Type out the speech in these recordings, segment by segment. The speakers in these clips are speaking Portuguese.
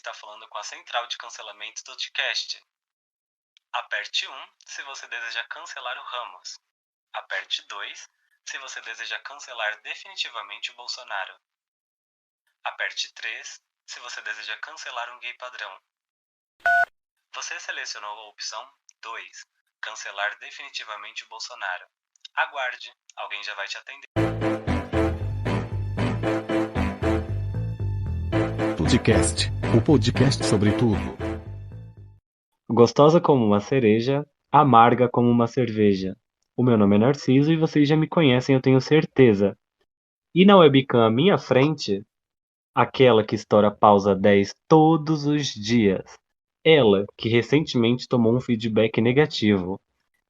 está falando com a central de cancelamento do podcast. Aperte 1 se você deseja cancelar o Ramos. Aperte 2 se você deseja cancelar definitivamente o Bolsonaro. Aperte 3 se você deseja cancelar um gay padrão. Você selecionou a opção 2, cancelar definitivamente o Bolsonaro. Aguarde, alguém já vai te atender. Podcast, o podcast sobre tudo. Gostosa como uma cereja, amarga como uma cerveja. O meu nome é Narciso e vocês já me conhecem, eu tenho certeza. E na webcam à minha frente, aquela que estoura pausa 10 todos os dias. Ela que recentemente tomou um feedback negativo.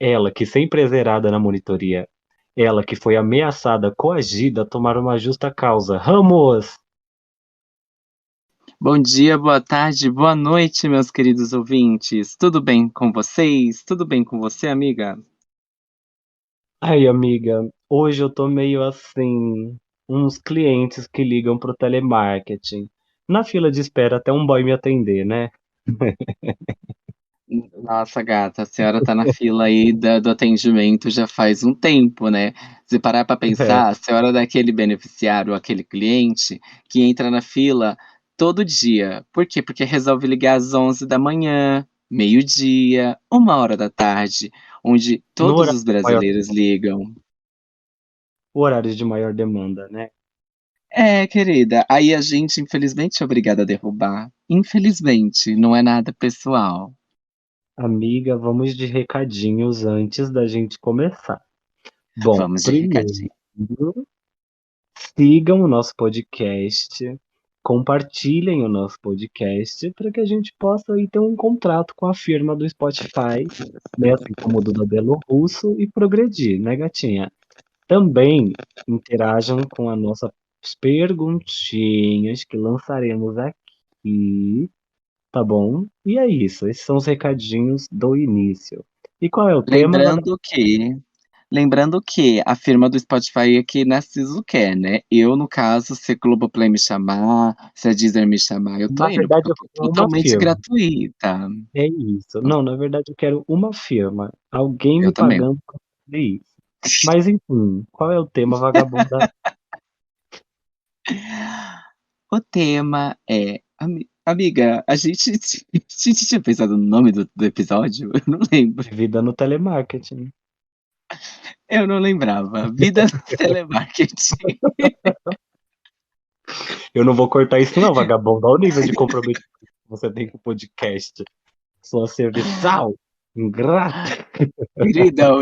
Ela que sempre é zerada na monitoria. Ela que foi ameaçada, coagida a tomar uma justa causa. Ramos! Bom dia, boa tarde, boa noite, meus queridos ouvintes. Tudo bem com vocês? Tudo bem com você, amiga? Ai, amiga, hoje eu tô meio assim, uns clientes que ligam pro telemarketing. Na fila de espera até um boy me atender, né? Nossa, gata, a senhora tá na fila aí do atendimento já faz um tempo, né? Se parar pra É, pensar, a senhora é daquele beneficiário, aquele cliente que entra na fila todo dia. Por quê? Porque resolve ligar às 11 da manhã, meio-dia, 1 hora da tarde, onde no todos horário os de maior, brasileiros ligam. horários de maior demanda, né? É, querida, aí a gente infelizmente é obrigada a derrubar. Infelizmente, não é nada pessoal. Amiga, vamos de recadinhos antes da gente começar. Bom, Vamos de primeiro, recadinho. sigam o nosso podcast, compartilhem o nosso podcast para que a gente possa aí ter um contrato com a firma do Spotify, né? Assim como o do Belo Russo e progredir, né, gatinha? Também interajam com as nossas perguntinhas que lançaremos aqui, tá bom? E é isso, esses são os recadinhos do início. E qual é o tema, Lembrando que lembrando que a firma do Spotify é que Narciso quer, né. Eu, no caso, se a Globoplay me chamar, se a Deezer me chamar, eu tô na indo, porque verdade eu eu tô quero uma totalmente firma. gratuita. É isso. Não, na verdade eu quero uma firma, alguém Eu me também. pagando pra fazer isso. Mas enfim, qual é o tema, vagabunda? O tema é amiga, a gente tinha pensado no nome do episódio? Eu não lembro. Vida no telemarketing. Eu não lembrava. Vida no telemarketing. Eu não vou cortar isso não, vagabunda. Olha o nível de comprometimento que você tem com o podcast. Sua serviçal, ingrata. Querida,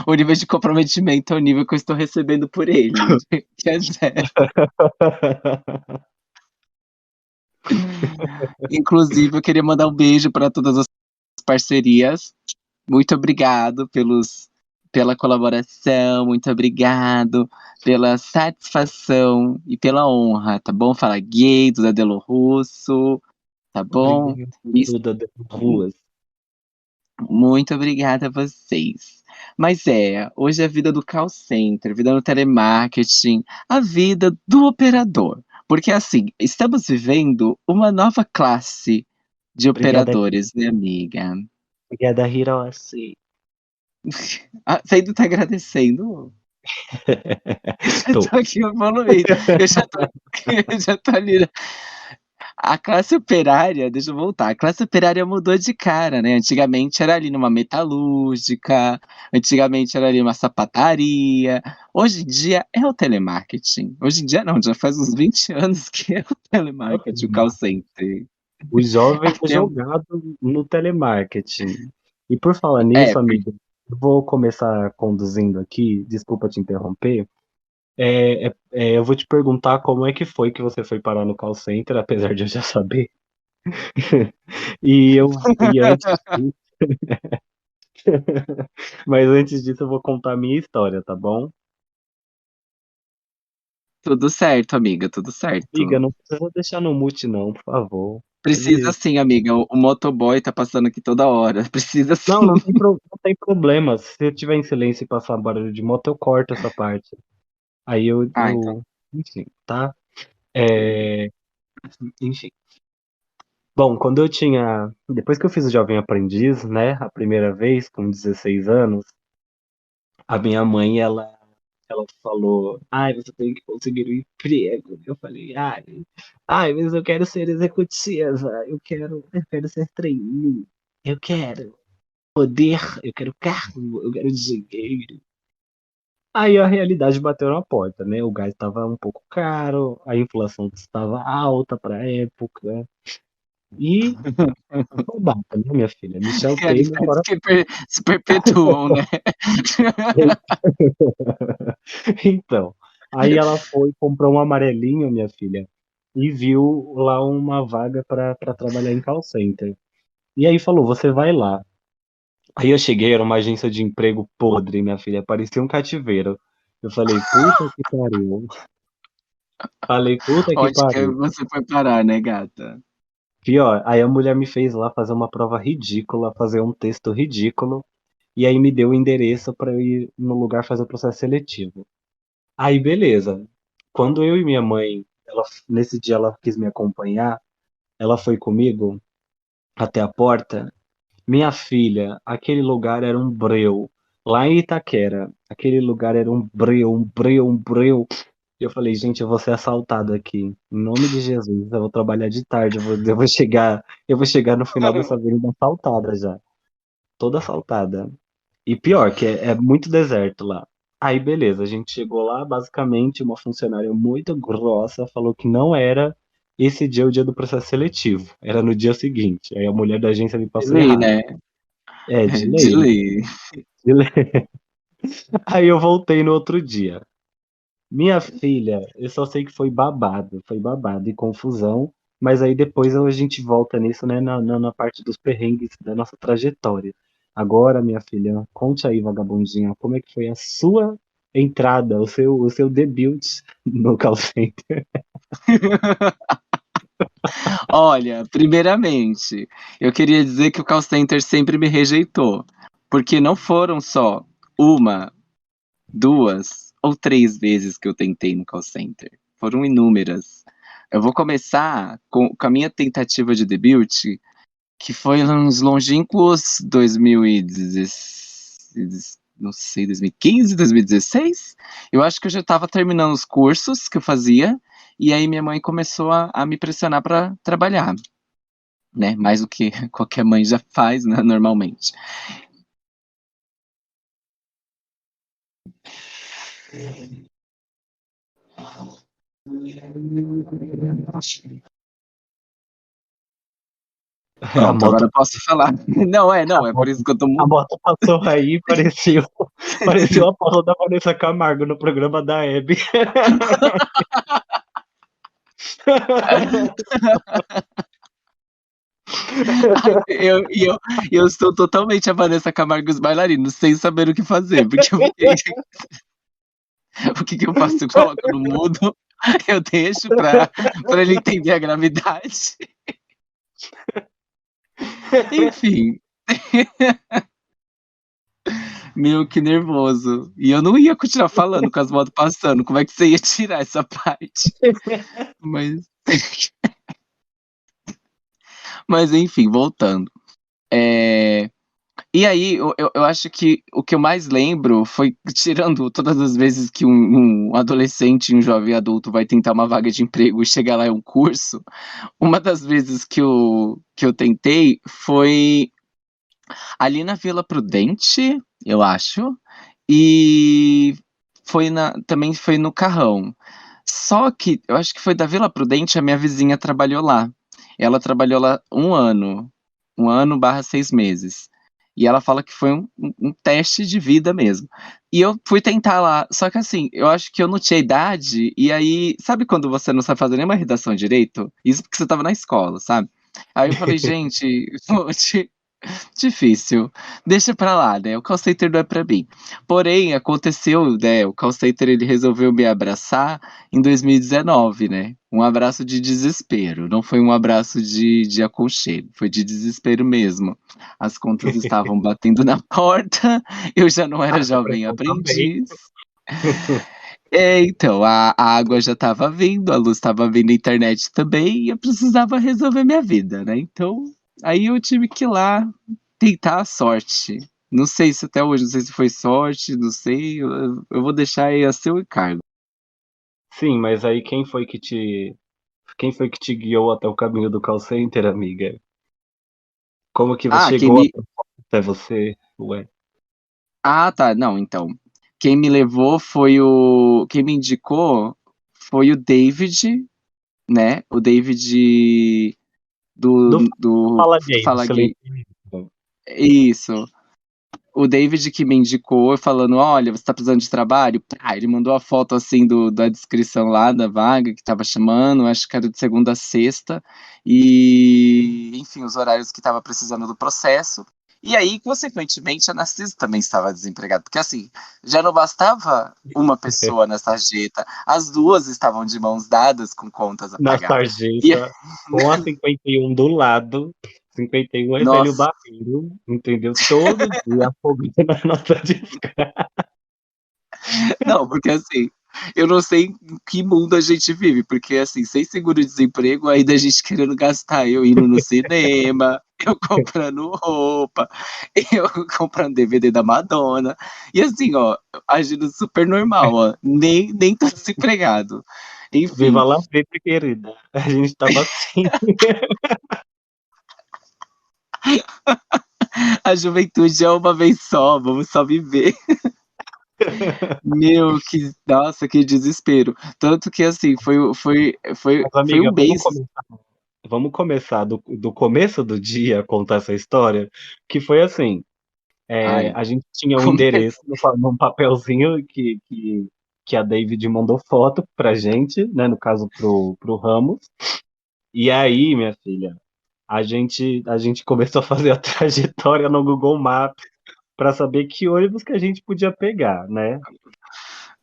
o nível de comprometimento é o nível que eu estou recebendo por ele. Quer dizer, inclusive eu queria mandar um beijo para todas as parcerias. Muito obrigado pela colaboração, muito obrigado pela satisfação e pela honra, tá bom? Fala Gay, do Delo Russo, tá bom? Obrigado, Isso, Duda das ruas. muito obrigada a vocês. Mas hoje é a vida do call center, vida no telemarketing, a vida do operador. Porque assim, estamos vivendo uma nova classe de Obrigada, operadores, né, amiga? obrigada, Hiroshi. Ah, você ainda tá agradecendo? Eu Tô. tô aqui evoluindo, eu já tô eu já tô ali a classe operária, deixa eu voltar, a classe operária mudou de cara, né, antigamente era ali numa metalúrgica, antigamente era ali uma sapataria, hoje em dia é o telemarketing. Hoje em dia não, já faz uns 20 anos que é o É o telemarketing, o call telemarketing. center. O jovem é Até jogado no telemarketing. E por falar é, nisso, amigo, eu vou começar conduzindo aqui, desculpa te interromper. Eu vou te perguntar como é que foi que você foi parar no call center, apesar de eu já saber. E antes disso, mas antes disso eu vou contar a minha história, tá bom? tudo certo amiga, tudo Amiga, certo. não precisa deixar no mute não, por favor. Precisa Pode. sim amiga, o motoboy tá passando aqui toda hora, precisa Não, sim. não tem problema. Se eu tiver em silêncio e passar barulho de moto, eu corto essa parte. Aí Ah, então. enfim, tá? Enfim. Bom, quando eu tinha. Depois que eu fiz o Jovem Aprendiz, né? A primeira vez, com 16 anos, a minha mãe, ela falou: Ai, você tem que conseguir um emprego. Eu falei: Ai, mas eu quero ser executiva. Eu quero ser trainee. Eu quero poder, eu quero cargo, eu quero dinheiro. Aí a realidade bateu na porta, né? O gás estava um pouco caro, a inflação estava alta para a época. E roubada, né, minha filha? Michel Temer, Realidades bora. que se perpetuam, né? Então, aí ela foi, comprou um amarelinho, minha filha, e viu lá uma vaga para trabalhar em call center. E aí falou: você vai lá. Aí eu cheguei, era uma agência de emprego podre, minha filha, parecia um cativeiro. Eu falei: puta que pariu. Falei: puta que Onde que pariu. você foi parar, né, gata? Pior, aí a mulher me fez lá fazer uma prova ridícula, fazer um texto ridículo, e aí me deu o endereço para eu ir no lugar fazer o processo seletivo. Aí beleza. Quando eu e minha mãe, nesse dia ela quis me acompanhar, ela foi comigo até a porta. Minha filha, aquele lugar era um breu. Lá em Itaquera, aquele lugar era um breu, um breu, um breu. E eu falei: gente, eu vou ser assaltado aqui. Em nome de Jesus, eu vou trabalhar de tarde, eu vou chegar no final dessa avenida assaltada já. Toda assaltada. E pior, que é muito deserto lá. Aí beleza, a gente chegou lá, basicamente, uma funcionária muito grossa falou que não era esse dia o dia do processo seletivo. Era no dia seguinte. Aí a mulher da agência me De passou lei, errado. né? É, de De lei, né? lei. De lei. Aí eu voltei no outro dia. Minha filha, eu só sei que foi babado e confusão, mas aí depois a gente volta nisso, né, na parte dos perrengues da nossa trajetória. Agora, minha filha, conte aí, vagabundinha, como é que foi a sua entrada, o seu debut no call center? Olha, primeiramente, eu queria dizer que o call center sempre me rejeitou, porque não foram só uma, duas ou três vezes que eu tentei no call center, foram inúmeras. Eu vou começar com a minha tentativa de debut, que foi nos longínquos 2016, não sei, 2015, 2016. Eu acho que eu já estava terminando os cursos que eu fazia, e aí minha mãe começou a me pressionar para trabalhar, né? Mais do que qualquer mãe já faz, né, normalmente. A Pronto, moto, agora eu posso falar. Não, é por isso que eu tô a mudando. moto passou aí e pareceu a porra da Vanessa Camargo no programa da Hebe. Eu estou totalmente a Vanessa Camargo e os bailarinos, sem saber o que fazer, porque eu fiquei, o que que eu faço? Eu coloco no mudo, eu deixo pra ele entender a gravidade. Enfim, meu, que nervoso. E eu não ia continuar falando com as motos passando, como é que você ia tirar essa parte? Mas mas enfim, voltando. Eh E aí, eu acho que o que eu mais lembro foi, tirando todas as vezes que um adolescente, um jovem adulto vai tentar uma vaga de emprego e chegar lá é um curso, uma das vezes que eu tentei foi ali na Vila Prudente, eu acho, e também foi no Carrão. Só que eu acho que foi da Vila Prudente, a minha vizinha trabalhou lá. Ela trabalhou lá 1 ano/6 meses. E ela fala que foi um teste de vida mesmo. E eu fui tentar lá, só que assim, eu acho que eu não tinha idade, e aí, sabe quando você não sabe fazer nenhuma redação direito? Isso porque você estava na escola, sabe? Aí eu falei: "Gente, difícil, deixa pra lá, né, o call center não é pra mim". Porém, aconteceu, né, o call center ele resolveu me abraçar em 2019, né, um abraço de desespero, não foi um abraço de aconchego, foi de desespero mesmo. As contas estavam batendo na porta, eu já não era Ah, jovem depressão também. aprendiz, Então, a água já estava vindo, a luz estava vindo, a internet também, e eu precisava resolver minha vida, né. Então, aí eu tive que ir lá tentar a sorte. Não sei se até hoje, não sei se foi sorte, não sei, eu vou deixar aí a seu encargo. Sim, mas aí quem foi que te guiou até o caminho do call center, amiga? Como que você Ah, quem chegou me até você? Ué. tá, não, então, quem me levou foi o quem me indicou foi o David, né, o David do Do do Fala Gay, do Fala Gay. Silencioso. Isso. O David que me indicou falando: "Olha, você tá precisando de trabalho?" Ele mandou a foto, assim, da descrição lá da vaga que estava chamando, acho que era de segunda a sexta, e, enfim, os horários que estava precisando do processo. E aí, consequentemente, a Narciso também estava desempregada, porque, assim, já não bastava uma pessoa na sarjeta, as 2 estavam de mãos dadas com contas a Na pagar. E sarjeta, com a 51 do lado. 51 é velho nossa, barreiro, entendeu? Todo dia afogando na nossa desgraça. não, porque assim, eu não sei em que mundo a gente vive, porque assim, sem seguro-desemprego, ainda a gente querendo gastar, eu indo no cinema, eu comprando roupa, eu comprando DVD da Madonna, e assim, ó, agindo super normal, ó, nem tô desempregado. Viva Enfim, lá sempre, querida. A gente tava assim. a juventude é uma vez só, vamos só viver. Meu, que nossa, que desespero. Tanto que assim, Mas, foi amiga, um mês. vamos começar do começo do dia a contar essa história, que foi assim, Ai, a gente tinha um começo. endereço num papelzinho que a David mandou foto pra gente, né, no caso pro Ramos. E aí, minha filha, a gente começou a fazer a trajetória no Google Maps para saber que ônibus que a gente podia pegar, né?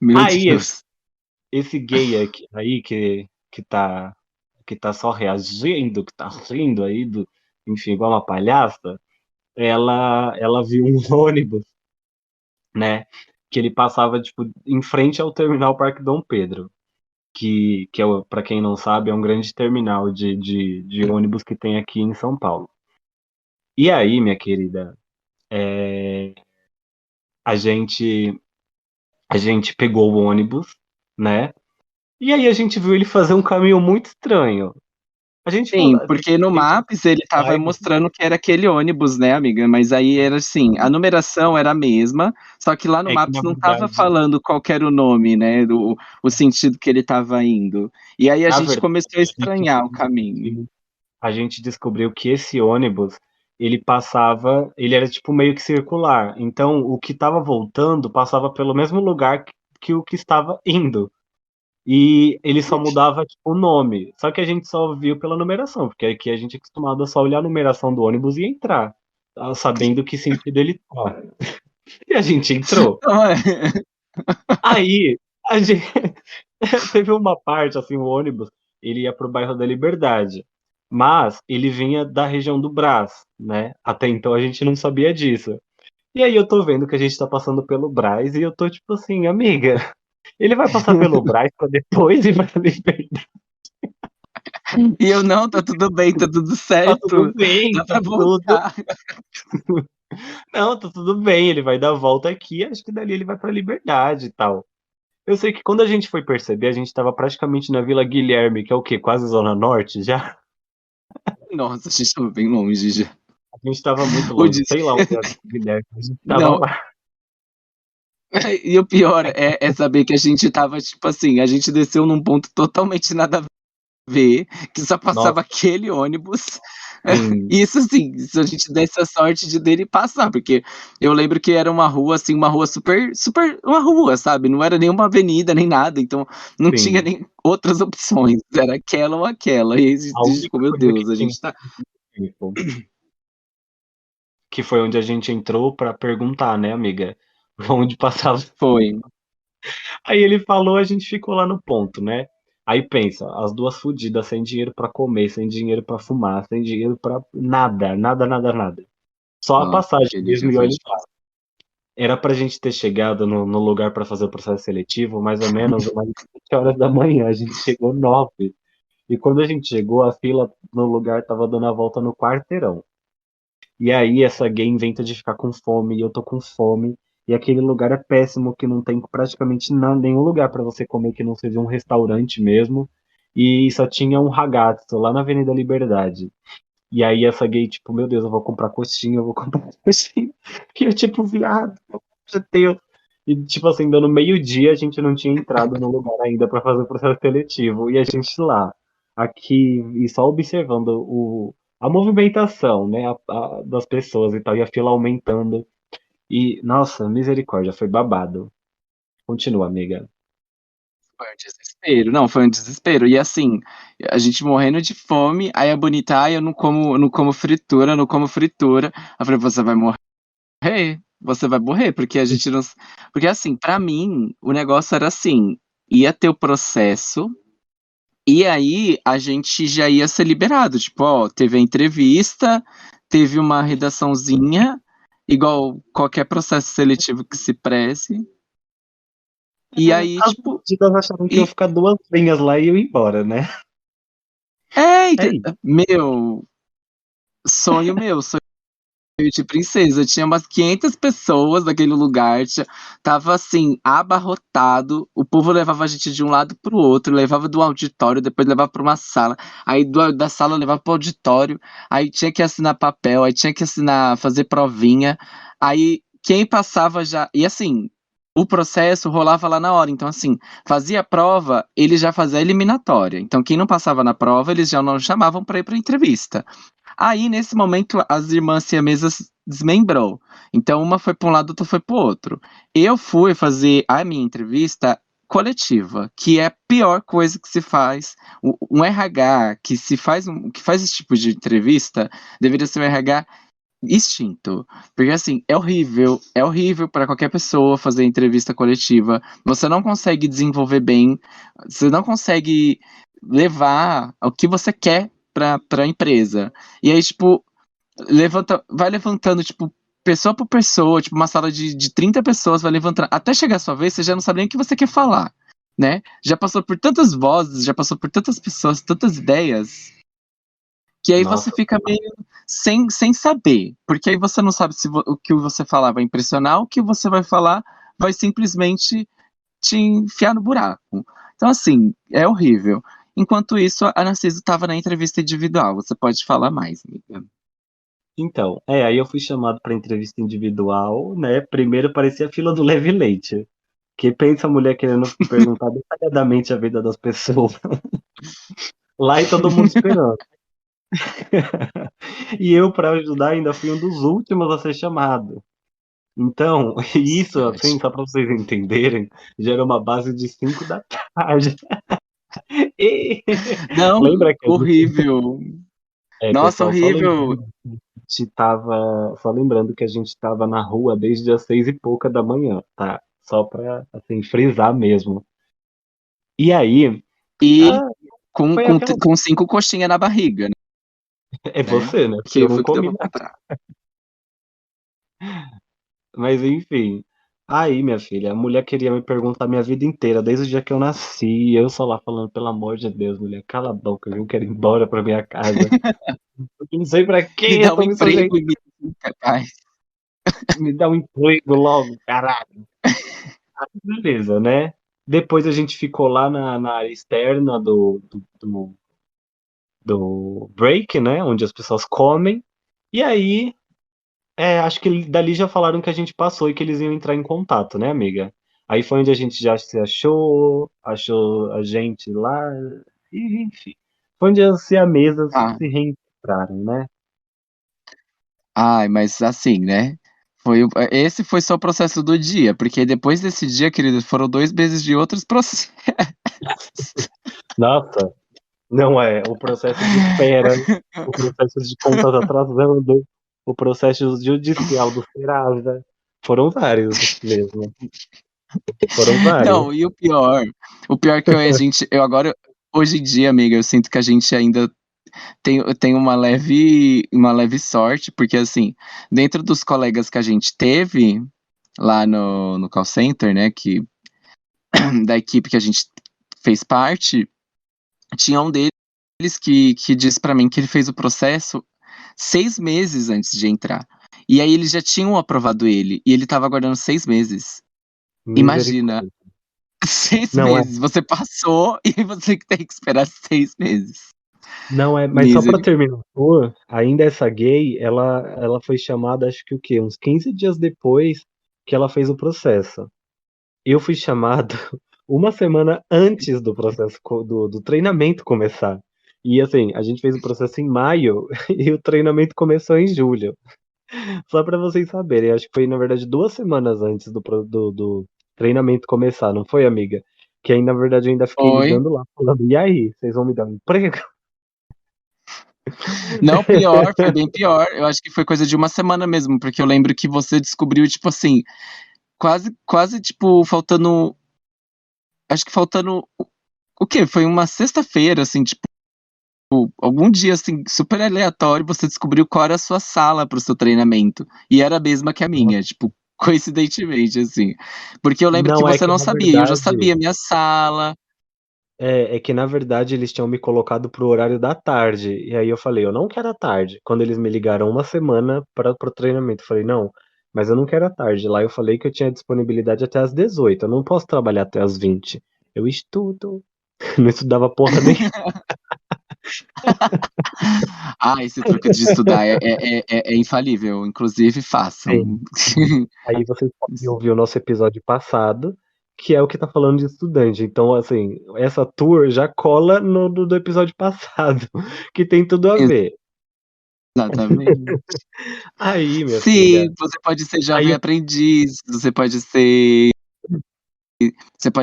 Meu Aí Deus. esse gay aqui, aí que tá só reagindo, que tá rindo aí enfim, igual uma palhaça, ela viu um ônibus, né? Que ele passava tipo em frente ao terminal Parque Dom Pedro, que é, para quem não sabe, é um grande terminal de ônibus que tem aqui em São Paulo. E aí, minha querida, a gente a gente pegou o ônibus, né? E aí a gente viu ele fazer um caminho muito estranho. A gente Sim, falou, porque no Maps ele estava mostrando que era aquele ônibus, né, amiga, mas aí era assim, a numeração era a mesma, só que lá no é que na Maps não estava verdade, falando qual que era o nome, né, do o sentido que ele estava indo. E aí a na gente verdade, começou a a gente estranhar o caminho. descobriu, a gente descobriu que esse ônibus, ele era tipo meio que circular. Então, o que estava voltando passava pelo mesmo lugar que o que estava indo. E ele só mudava tipo, o nome. Só que a gente só viu pela numeração, porque aqui a gente é acostumado a só olhar a numeração do ônibus e entrar, sabendo que sentido ele tá. E a gente entrou. Aí, a gente teve uma parte, assim, o ônibus, ele ia pro bairro da Liberdade, mas ele vinha da região do Brás, né? Até então a gente não sabia disso. E aí eu tô vendo que a gente tá passando pelo Brás e eu tô tipo assim, amiga, ele vai passar pelo Brás pra depois ir pra Liberdade. E eu: "Não, tá tudo bem, tá tudo Tá tudo certo, bem, dá tá pra tudo. voltar". Não, tá tudo bem, ele vai dar a volta aqui, acho que dali ele vai pra Liberdade e tal. Eu sei que quando a gente foi perceber, a gente estava praticamente na Vila Guilherme, que é o quê? Quase Zona Norte já. Nossa, a gente estava bem longe já. A gente estava muito O longe, des sei lá onde era a Vila Guilherme, a gente estava Não, lá. e o pior é saber que a gente estava, tipo assim, a gente desceu num ponto totalmente nada a ver, que só passava Nossa, aquele ônibus. sim, Isso assim, se a gente desse a sorte de dele passar, porque eu lembro que era uma rua, assim, uma rua super uma rua, sabe, não era nenhuma avenida nem nada, então não tinha sim. nem outras opções, era aquela ou aquela, e aí a A gente única ficou: "Meu coisa que Deus, a tinha gente tá". tempo, que foi onde a gente entrou pra perguntar, né, amiga, onde passava. Foi. Aí ele falou, a gente ficou lá no ponto, né. Aí pensa, as duas fudidas, sem dinheiro pra comer, sem dinheiro pra fumar, sem dinheiro pra nada, nada, nada, nada. Só a Nossa, passagem aquele mesmo dia e foi olhe lá. difícil. Era pra gente ter chegado no lugar pra fazer o processo seletivo mais ou menos umas 7 horas da manhã. A gente chegou 9. E quando a gente chegou, a fila no lugar tava dando a volta no quarteirão. E aí essa gay inventa de ficar com fome e eu tô com fome. E aquele lugar é péssimo, que não tem praticamente nenhum lugar pra você comer que não seja um restaurante mesmo. E só tinha um ragazzo lá na Avenida Liberdade. E aí essa gay, tipo, meu Deus, eu vou comprar coxinha, eu vou comprar coxinha. E eu, tipo, viado, meu Deus. E, tipo assim, dando meio-dia, a gente não tinha entrado no lugar ainda pra fazer o processo seletivo. E a gente lá, aqui, e só observando a movimentação, né, das pessoas e tal, e a fila aumentando. E, nossa, misericórdia, foi babado. Continua, amiga. Foi um desespero. Não, foi um desespero. E assim, a gente morrendo de fome, aí a bonita, eu não como fritura, não como fritura. Eu falei, você vai morrer, porque a gente não. Porque assim, pra mim, o negócio era assim, ia ter o processo, e aí a gente já ia ser liberado. Tipo, ó, teve a entrevista, teve uma redaçãozinha, igual qualquer processo seletivo que se preze. E aí, As tipo. bandidas acharam que eu ia E, ficar 2 linhas lá e eu ia embora, né? É isso. meu, sonho meu, sonho de princesa. Tinha umas 500 pessoas naquele lugar, tava assim, abarrotado. O povo levava a gente de um lado pro outro, levava do auditório, depois levava pra uma sala. Aí da sala levava pro auditório. Aí tinha que assinar papel, aí tinha que assinar, fazer provinha. Aí quem passava já. E assim. O processo rolava lá na hora, então assim, fazia a prova, ele já fazia a eliminatória. Então quem não passava na prova, eles já não chamavam para ir para entrevista. Aí, nesse momento, as irmãs siamesas desmembrou. Então, uma foi para um lado, outra foi para o outro. Eu fui fazer a minha entrevista coletiva, que é a pior coisa que se faz. Um RH que faz esse tipo de entrevista deveria ser um RH extinto. Porque assim, é horrível para qualquer pessoa fazer entrevista coletiva. Você não consegue desenvolver bem, você não consegue levar o que você quer para a empresa. E aí, tipo, vai levantando, tipo, pessoa por pessoa, tipo, uma sala de 30 pessoas vai levantando. Até chegar a sua vez, você já não sabe nem o que você quer falar, né? Já passou por tantas vozes, já passou por tantas pessoas, tantas ideias, que aí você Nossa. fica meio sem saber. Porque aí você não sabe se o que você falar vai impressionar, o que você vai falar vai simplesmente te enfiar no buraco. Então, assim, é horrível. Enquanto isso, a Narciso estava na entrevista individual. Você pode falar mais, amiga. Então, aí eu fui chamado para entrevista individual, né? Primeiro parecia a fila do Leve Leite. Que pensa a mulher querendo perguntar detalhadamente a vida das pessoas. Lá e todo mundo esperando. E eu, para ajudar, ainda fui um dos últimos a ser chamado. Então, isso, assim, Ótimo. só para vocês entenderem, já era uma base de 5 da tarde. E... Não, Lembra que a gente. horrível. Nossa, Pessoal, horrível. só lembrando que a gente tava na rua desde as 6 e pouca da manhã, tá? Só pra, assim, frisar mesmo. E aí, E ah, com, foi com, aquela. com 5 coxinhas na barriga, É né? você, né? Porque eu Que não foi o que deu comi pra nada. comprar. Mas enfim. Aí, minha filha, a mulher queria me perguntar minha vida inteira, desde o dia que eu nasci, e eu só lá falando, pelo amor de Deus, mulher, cala a boca, eu quero ir embora pra minha casa. Eu não sei pra Me quem eu dá um tô me emprego sujeitando. e me capaz. Me dá um emprego logo, caralho. Beleza, né? Depois a gente ficou lá na área externa do break, né? Onde as pessoas comem. E aí, acho que dali já falaram que a gente passou e que eles iam entrar em contato, né, amiga? Aí foi onde a gente já se achou a gente lá, e, enfim. Foi onde as siamesas Ah, se reencontraram, né? ai, mas assim, né? Esse foi só o processo do dia, porque depois desse dia, querido, foram 2 meses de outros processos. Nossa, não é. O processo de espera, o processo de contas atrasando, o processo judicial do Serasa. Foram vários mesmo. Foram vários. Não, e o pior que eu agora, hoje em dia, amiga, eu sinto que a gente ainda tem uma leve sorte, porque assim, dentro dos colegas que a gente teve, lá no call center, né, da equipe que a gente fez parte, tinha um deles que disse pra mim que ele fez o processo 6 meses antes de entrar. E aí eles já tinham aprovado ele, e ele estava aguardando 6 meses. Imagina, Misericórdia. 6 Não é, meses, você passou e você que tem que esperar 6 meses. não é, mas só pra Misericórdia. terminar o tour, ainda essa gay, ela foi chamada, acho que o quê? Uns 15 dias depois que ela fez o processo. Eu fui chamado uma semana antes do processo, do treinamento começar. E assim, a gente fez o processo em maio e o treinamento começou em julho. Só pra vocês saberem, acho que foi, na verdade, 2 semanas antes do treinamento começar, não foi, amiga? Que aí, na verdade, eu ainda fiquei Foi. ligando lá, falando, e aí, vocês vão me dar um emprego? Não, pior, foi bem pior. Eu acho que foi coisa de uma semana mesmo, porque eu lembro que você descobriu, tipo assim, quase, tipo, faltando. Acho que faltando. O quê? Foi uma sexta-feira, assim, tipo, algum dia, assim, super aleatório, você descobriu qual era a sua sala pro seu treinamento. E era a mesma que a minha, tipo, coincidentemente, assim. Porque eu lembro que Não, é você que não na sabia, e eu já verdade, sabia a minha sala. é que na verdade eles tinham me colocado pro horário da tarde. E aí eu falei, eu não quero a tarde. Quando eles me ligaram uma semana para pro treinamento, eu falei, não, mas eu não quero a tarde. Lá eu falei que eu tinha disponibilidade até às 18. Eu não posso trabalhar até às 20. Eu estudo. Não estudava porra nenhuma. Ah, esse truque de estudar é infalível. Inclusive, façam. Aí vocês podem ouvir o nosso episódio passado, que é o que tá falando de estudante. Então, assim, essa tour já cola no do episódio passado, que tem tudo a ver. Exatamente. Aí, minha filha, Sim, você pode ser aí jovem aprendiz, você pode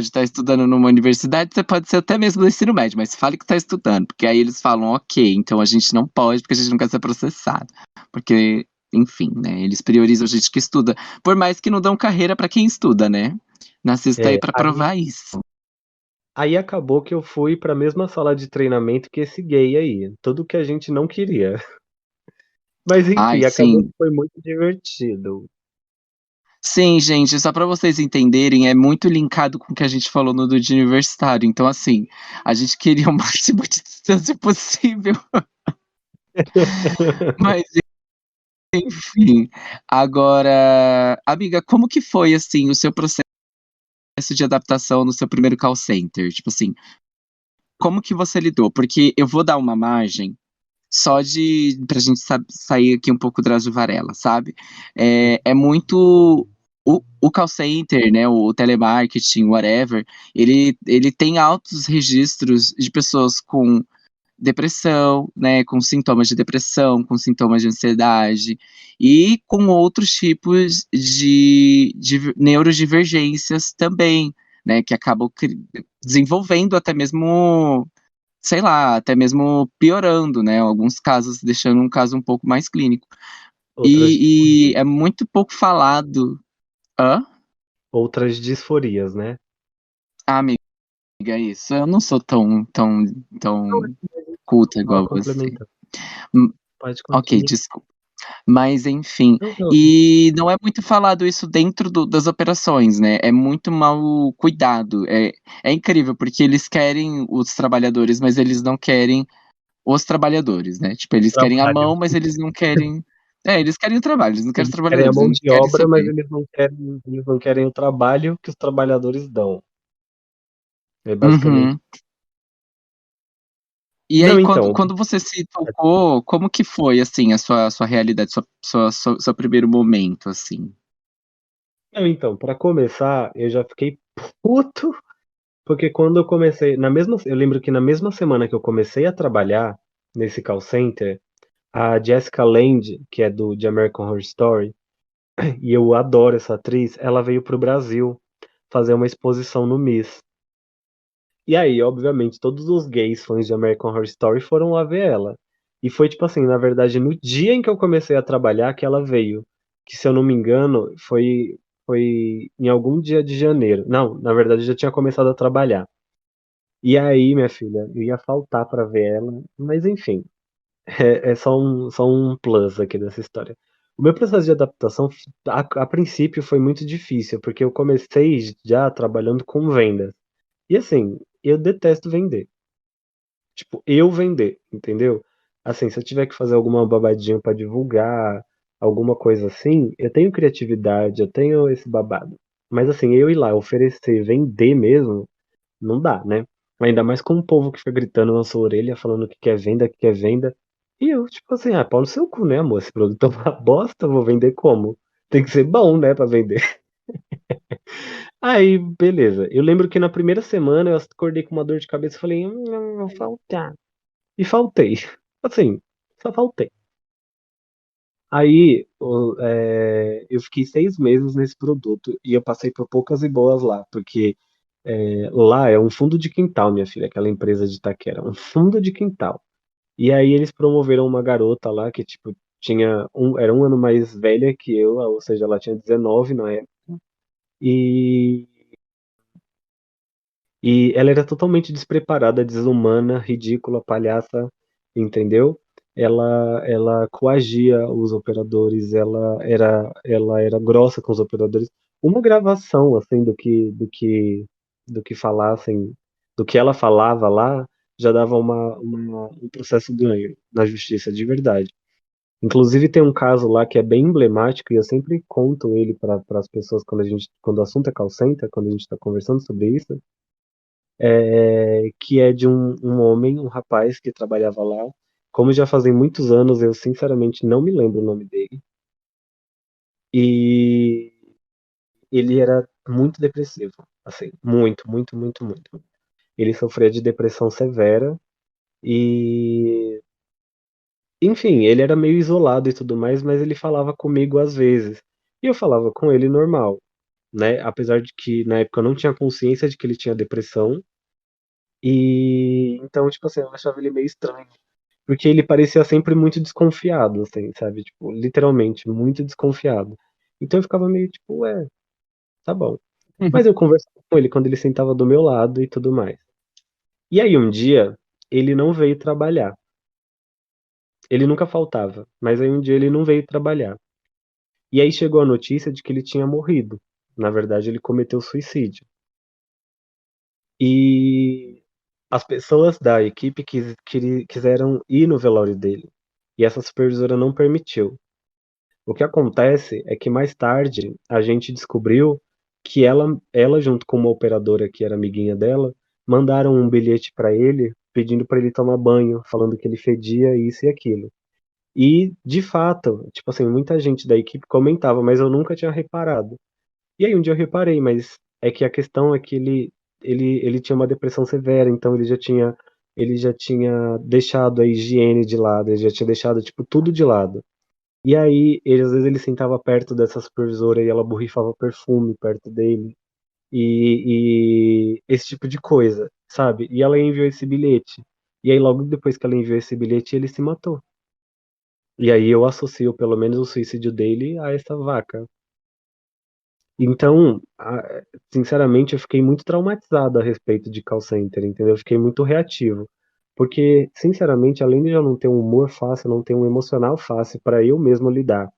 estar estudando numa universidade, você pode ser até mesmo do ensino médio, mas fale que está estudando, porque aí eles falam, ok, então a gente não pode, porque a gente não quer ser processado. Porque, enfim, né, eles priorizam a gente que estuda, por mais que não dão carreira para quem estuda, né? Nascista aí é, para aí, provar isso. aí acabou que eu fui pra mesma sala de treinamento que esse gay aí. Tudo que a gente não queria. Mas Ai, enfim, acabou que sim. foi muito divertido. Sim, gente, só para vocês entenderem, é muito linkado com o que a gente falou no do de universitário. Então, assim, a gente queria o máximo de distância possível, mas enfim. Agora, amiga, como que foi, assim, o seu processo de adaptação no seu primeiro call center? Tipo assim, como que você lidou? Porque eu vou dar uma margem só pra gente sair aqui um pouco das Varela, sabe? É muito. O call center, né, o telemarketing, whatever, ele tem altos registros de pessoas com depressão, né, com sintomas de depressão, com sintomas de ansiedade e com outros tipos de neurodivergências também, né, que acabam desenvolvendo até mesmo, sei lá, até mesmo piorando, né, alguns casos, deixando um caso um pouco mais clínico. Outras E disforias. é muito pouco falado. Hã? Outras disforias, né? Ah, amiga, é isso. Eu não sou Não, tão culta só igual você. complementando. Hum, Pode ok, continuar. desculpa. Mas enfim, Não, não. e não é muito falado isso dentro das operações, né? É muito mal cuidado. É incrível, porque eles querem os trabalhadores, mas eles não querem os trabalhadores, né? Tipo, eles querem a Trabalho. mão, mas eles não querem. É, eles querem o trabalho, eles não querem os Eles querem a trabalhadores, mão eles de querem obra, mas saber. eles não querem o trabalho que os trabalhadores dão. É basicamente. Uhum. E aí, Não, quando, então. quando você se tocou, como que foi, assim, a sua realidade, seu primeiro momento, assim? Não, então, para começar, eu já fiquei puto, porque quando eu comecei, eu lembro que na mesma semana que eu comecei a trabalhar nesse call center, a Jessica Lange, que é de American Horror Story, e eu adoro essa atriz, ela veio pro Brasil fazer uma exposição no MIS. E aí, obviamente, todos os gays fãs de American Horror Story foram lá ver ela. E foi tipo assim, na verdade, no dia em que eu comecei a trabalhar que ela veio. Que se eu não me engano, foi em algum dia de janeiro. Não, na verdade, eu já tinha começado a trabalhar. E aí, minha filha, eu ia faltar pra ver ela, mas enfim, é só um plus aqui dessa história. O meu processo de adaptação, a princípio, foi muito difícil, porque eu comecei já trabalhando com vendas. E assim, eu detesto vender. Tipo, eu vender, entendeu? Assim, se eu tiver que fazer alguma babadinha pra divulgar, alguma coisa assim, eu tenho criatividade, eu tenho esse babado. Mas assim, eu ir lá oferecer, vender mesmo, não dá, né? Ainda mais com o povo que fica gritando na sua orelha, falando que quer venda, que quer venda. E eu, tipo assim, pau no seu cu, né, amor? Esse produto é uma bosta, eu vou vender como? Tem que ser bom, né, pra vender. Aí, beleza. Eu lembro que na primeira semana eu acordei com uma dor de cabeça e falei, vou faltar. E faltei. Assim, só faltei. Aí, eu fiquei 6 meses nesse produto e eu passei por poucas e boas lá, porque lá é um fundo de quintal, minha filha, aquela empresa de Itaquera, um fundo de quintal. E aí eles promoveram uma garota lá que, tipo, era um ano mais velha que eu, ou seja, ela tinha 19 na época. E, e ela era totalmente despreparada, desumana, ridícula, palhaça, entendeu? Ela coagia os operadores, ela era grossa com os operadores. Uma gravação, assim, do que falassem, do que ela falava lá, já dava um processo ganho na justiça, de verdade. Inclusive tem um caso lá que é bem emblemático e eu sempre conto ele para as pessoas quando o assunto é call center, quando a gente está conversando sobre isso, que é de um homem, um rapaz que trabalhava lá. Como já fazem muitos anos, eu sinceramente não me lembro o nome dele. E ele era muito depressivo, assim, muito, muito, muito, muito. Ele sofria de depressão severa e, enfim, ele era meio isolado e tudo mais, mas ele falava comigo às vezes. E eu falava com ele normal, né? Apesar de que na época eu não tinha consciência de que ele tinha depressão. E então, tipo assim, eu achava ele meio estranho. Porque ele parecia sempre muito desconfiado, assim, sabe? Tipo, literalmente, muito desconfiado. Então eu ficava meio tipo, ué, tá bom. Mas eu conversava com ele quando ele sentava do meu lado e tudo mais. E aí um dia, ele não veio trabalhar. Ele nunca faltava, mas aí um dia ele não veio trabalhar. E aí chegou a notícia de que ele tinha morrido. Na verdade, ele cometeu suicídio. E as pessoas da equipe quiseram ir no velório dele. E essa supervisora não permitiu. O que acontece é que mais tarde a gente descobriu que ela junto com uma operadora que era amiguinha dela, mandaram um bilhete para ele pedindo para ele tomar banho, falando que ele fedia isso e aquilo. E, de fato, tipo assim, muita gente da equipe comentava, mas eu nunca tinha reparado. E aí um dia eu reparei, mas é que a questão é que ele tinha uma depressão severa, então ele já tinha deixado a higiene de lado, ele já tinha deixado, tipo, tudo de lado. E aí, às vezes ele sentava perto dessa supervisora e ela borrifava perfume perto dele. E esse tipo de coisa, sabe? E ela enviou esse bilhete. E aí, logo depois que ela enviou esse bilhete, ele se matou. E aí eu associo pelo menos o suicídio dele a essa vaca. Então, sinceramente, eu fiquei muito traumatizado a respeito de call center, entendeu? Eu fiquei muito reativo. Porque, sinceramente, além de eu não ter um humor fácil, eu não tenho um emocional fácil para eu mesmo lidar.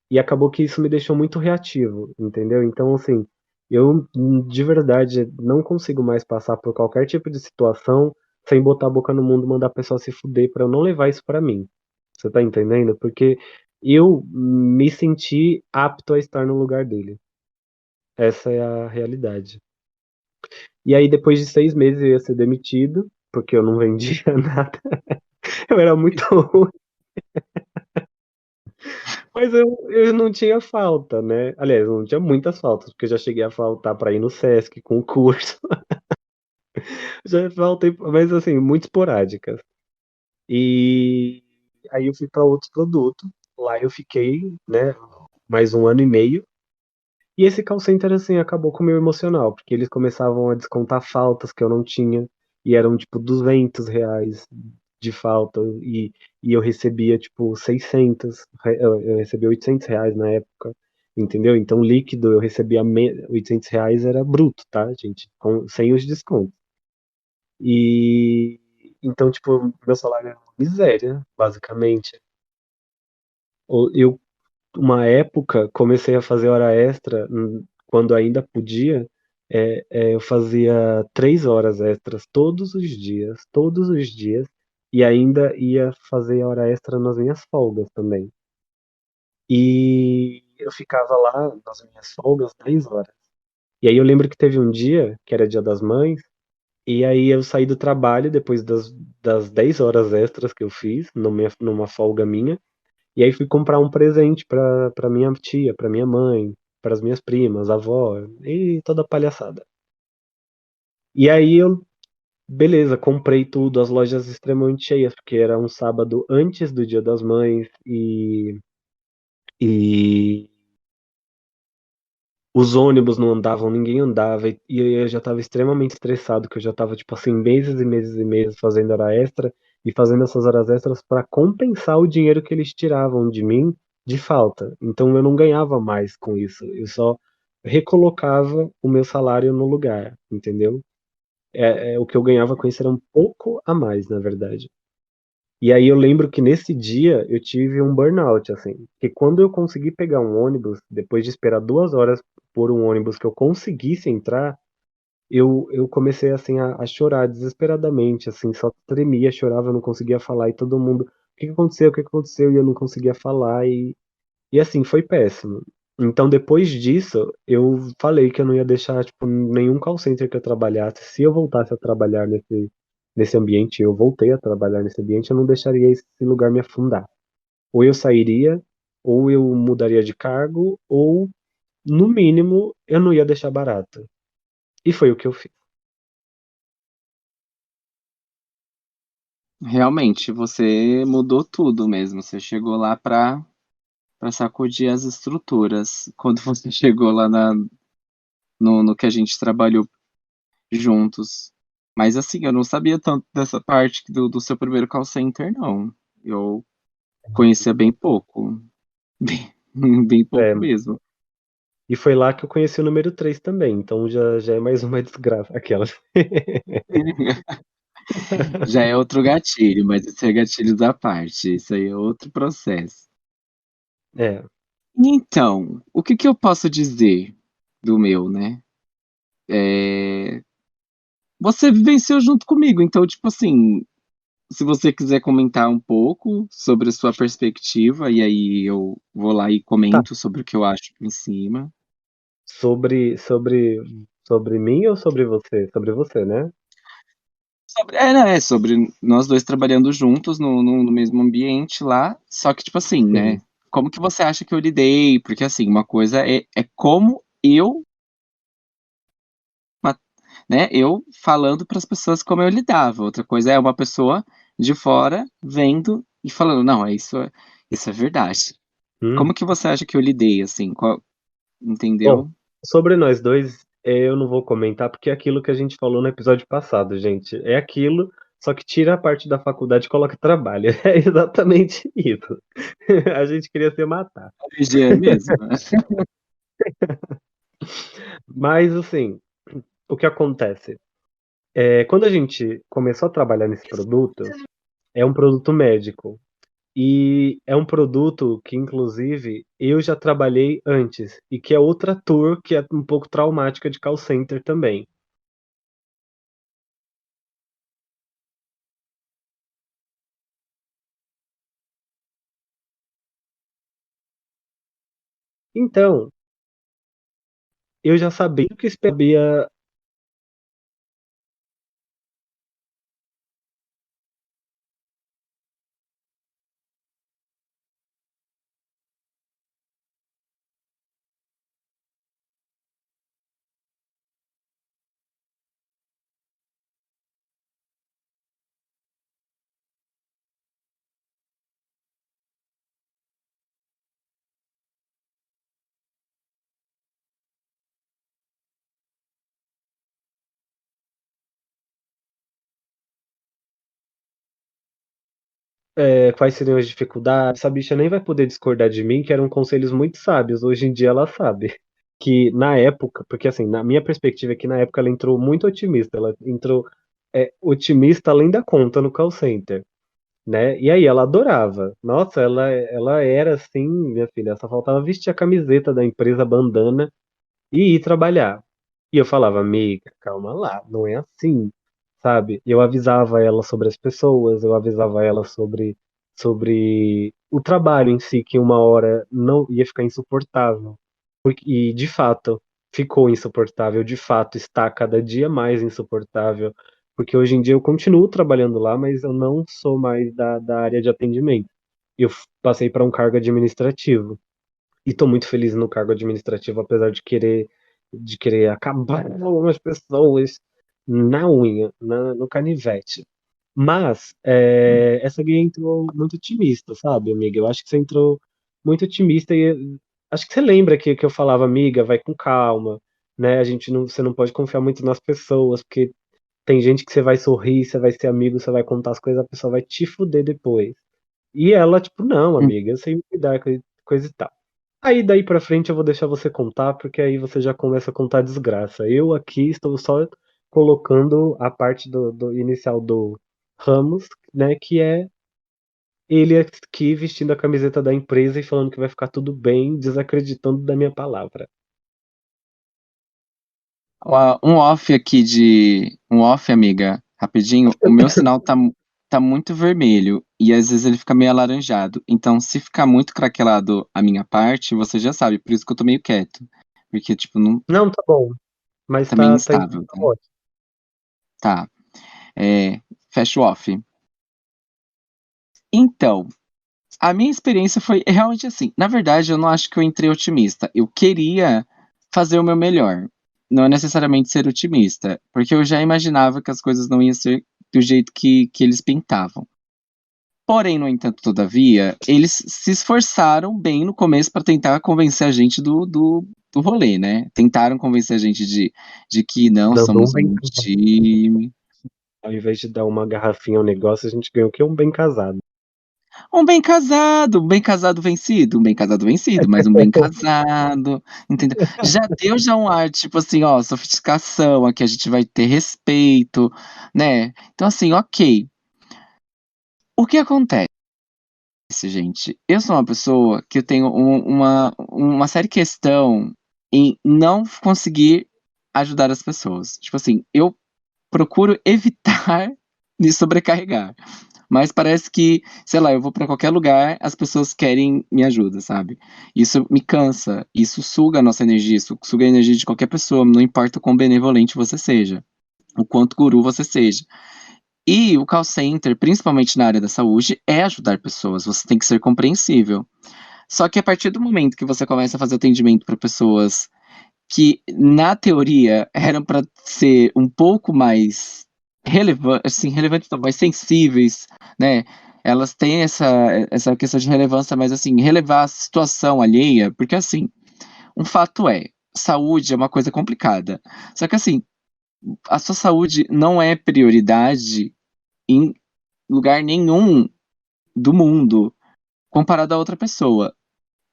E acabou que isso me deixou muito reativo, entendeu? Então, assim, eu de verdade não consigo mais passar por qualquer tipo de situação sem botar a boca no mundo e mandar a pessoa se fuder pra eu não levar isso pra mim. Você tá entendendo? Porque eu me senti apto a estar no lugar dele. Essa é a realidade. E aí, depois de 6 meses, eu ia ser demitido, porque eu não vendia nada. Eu era muito ruim, mas eu não tinha falta, né? Aliás, eu não tinha muitas faltas, porque eu já cheguei a faltar para ir no Sesc com curso. Já faltei, mas assim, muito esporádicas. E aí eu fui para outro produto. Lá eu fiquei, né, mais um ano e meio. E esse call center, assim, acabou com o meu emocional, porque eles começavam a descontar faltas que eu não tinha, e eram, tipo, R$ 200 de falta, e eu recebia, tipo, 600, eu recebia R$ 800 na época, entendeu? Então, líquido, eu recebia R$ 800, era bruto, tá, gente? Sem os descontos. E, então, tipo, meu salário era uma miséria, basicamente. Eu uma época, comecei a fazer hora extra, quando ainda podia, eu fazia 3 horas extras todos os dias, e ainda ia fazer hora extra nas minhas folgas também. E eu ficava lá nas minhas folgas 10 horas. E aí eu lembro que teve um dia, que era Dia das Mães, e aí eu saí do trabalho depois das 10 horas extras que eu fiz, numa folga minha, e aí fui comprar um presente pra minha tia, pra minha mãe, pras minhas primas, avó, e toda a palhaçada. E aí eu, beleza, comprei tudo, as lojas extremamente cheias, porque era um sábado antes do Dia das Mães, e os ônibus não andavam, ninguém andava, e eu já estava extremamente estressado, que eu já estava, tipo assim, meses e meses e meses fazendo hora extra, e fazendo essas horas extras para compensar o dinheiro que eles tiravam de mim de falta. Então eu não ganhava mais com isso, eu só recolocava o meu salário no lugar, entendeu? O que eu ganhava com isso era um pouco a mais, na verdade. E aí eu lembro que nesse dia eu tive um burnout, assim, que quando eu consegui pegar um ônibus, depois de esperar 2 horas por um ônibus que eu conseguisse entrar, eu comecei, assim, a chorar desesperadamente, assim, só tremia, chorava, eu não conseguia falar, e todo mundo, o que que aconteceu, o que que aconteceu, e eu não conseguia falar, e assim, foi péssimo. Então, depois disso, eu falei que eu não ia deixar, tipo, nenhum call center que eu trabalhasse. Se eu voltasse a trabalhar nesse ambiente, eu voltei a trabalhar nesse ambiente, eu não deixaria esse lugar me afundar. Ou eu sairia, ou eu mudaria de cargo, ou, no mínimo, eu não ia deixar barato. E foi o que eu fiz. Realmente, você mudou tudo mesmo. Você chegou lá para sacudir as estruturas. Quando você chegou lá no que a gente trabalhou juntos. Mas assim, eu não sabia tanto dessa parte do seu primeiro call center, não. Eu conhecia bem pouco. Bem pouco É, mesmo. e foi lá que eu conheci o número 3 também, então já é mais uma desgraça. Aquelas. Já é outro gatilho, mas isso é gatilhos à parte, isso aí é outro processo. É, Então, o que que eu posso dizer do meu, né? Você vivenciou junto comigo, então, tipo assim, se você quiser comentar um pouco sobre a sua perspectiva, e aí eu vou lá e tá. comento sobre o que eu acho em cima. Sobre mim ou sobre você? Sobre você, né? Né, sobre nós 2 trabalhando juntos no mesmo ambiente lá, só que, tipo assim, Sim. né, como que você acha que eu lidei? Porque, assim, uma coisa é como eu, ma né, eu falando para as pessoas como eu lidava, outra coisa é uma pessoa de fora vendo e falando: "Não, isso é verdade". Hum. Como que você acha que eu lidei, assim? Qual Bom, entendeu? sobre nós dois, eu não vou comentar, porque é aquilo que a gente falou no episódio passado, gente. É aquilo, só que tira a parte da faculdade e coloca trabalho. É exatamente isso. A gente queria se matar. É mesmo? Mas, assim, o que acontece? Quando a gente começou a trabalhar nesse produto, é um produto médico. E é um produto que, inclusive, eu já trabalhei antes, e que é outra tour que é um pouco traumática de call center também. Então, eu já sabia o que esperava. Quais seriam as dificuldades. Essa bicha nem vai poder discordar de mim, que eram conselhos muito sábios. Hoje em dia ela sabe. Que na época, porque assim, na minha perspectiva é que na época ela entrou muito otimista. Ela entrou otimista além da conta no call center. né? E aí ela adorava. Nossa, ela era assim, minha filha, só faltava vestir a camiseta da empresa, bandana e ir trabalhar. E eu falava, amiga, calma lá, não é assim, sabe? Eu avisava ela sobre as pessoas, eu avisava ela sobre o trabalho em si, que uma hora não ia ficar insuportável. E de fato, ficou insuportável, de fato, está cada dia mais insuportável, porque hoje em dia eu continuo trabalhando lá, mas eu não sou mais da área de atendimento. Eu passei para um cargo administrativo. E tô muito feliz no cargo administrativo, apesar de querer acabar com algumas pessoas na unha, no canivete. Mas essa guia entrou muito otimista, sabe, amiga? Eu acho que você entrou muito otimista e acho que você lembra que eu falava, amiga, vai com calma, né? Você não pode confiar muito nas pessoas, porque tem gente que você vai sorrir, você vai ser amigo, você vai contar as coisas, a pessoa vai te fuder depois. E ela, tipo, não, Hum. amiga, eu sei me cuidar, coisa e tal. Aí daí pra frente eu vou deixar você contar, porque aí você já começa a contar desgraça. Eu aqui estou só colocando a parte do inicial do Ramos, né, que é ele aqui vestindo a camiseta da empresa e falando que vai ficar tudo bem, desacreditando da minha palavra. Um off, amiga, rapidinho. O meu sinal tá muito vermelho e às vezes ele fica meio alaranjado. Então, se ficar muito craquelado a minha parte, você já sabe, por isso que eu tô meio quieto. Porque, tipo, não Não, tá bom, mas tá meio tá instável, tá? ótimo. Tá. Fecha o off. Então, a minha experiência foi realmente assim. Na verdade, eu não acho que eu entrei otimista. Eu queria fazer o meu melhor. Não é necessariamente ser otimista, porque eu já imaginava que as coisas não iam ser do jeito que eles pintavam. Porém, no entanto, todavia, eles se esforçaram bem no começo para tentar convencer a gente do rolê, né? Tentaram convencer a gente de que não Dando um somos bem um casado. time. Ao invés de dar uma garrafinha ao negócio, a gente ganhou o quê? Um bem casado. Um bem casado vencido, mas um bem casado, entendeu? Já deu já um ar, tipo assim, ó, sofisticação, aqui a gente vai ter respeito, né? Então, assim, ok. O que acontece, gente? Eu sou uma pessoa que eu tenho uma séria questão em não conseguir ajudar as pessoas. Tipo assim, eu procuro evitar me sobrecarregar. Mas parece que, sei lá, eu vou pra qualquer lugar, as pessoas querem minha ajuda, sabe? Isso me cansa, isso suga a nossa energia, isso suga a energia de qualquer pessoa, não importa o quão benevolente você seja, o quanto guru você seja. E o call center, principalmente na área da saúde, é ajudar pessoas, você tem que ser compreensível. Só que a partir do momento que você começa a fazer atendimento para pessoas que, na teoria, eram para ser um pouco mais relevantes, não, mais sensíveis, né? Elas têm essa questão de relevância, mas assim, relevar a situação alheia, porque assim, um fato é, saúde é uma coisa complicada. Só que assim, a sua saúde não é prioridade em lugar nenhum do mundo comparado a outra pessoa.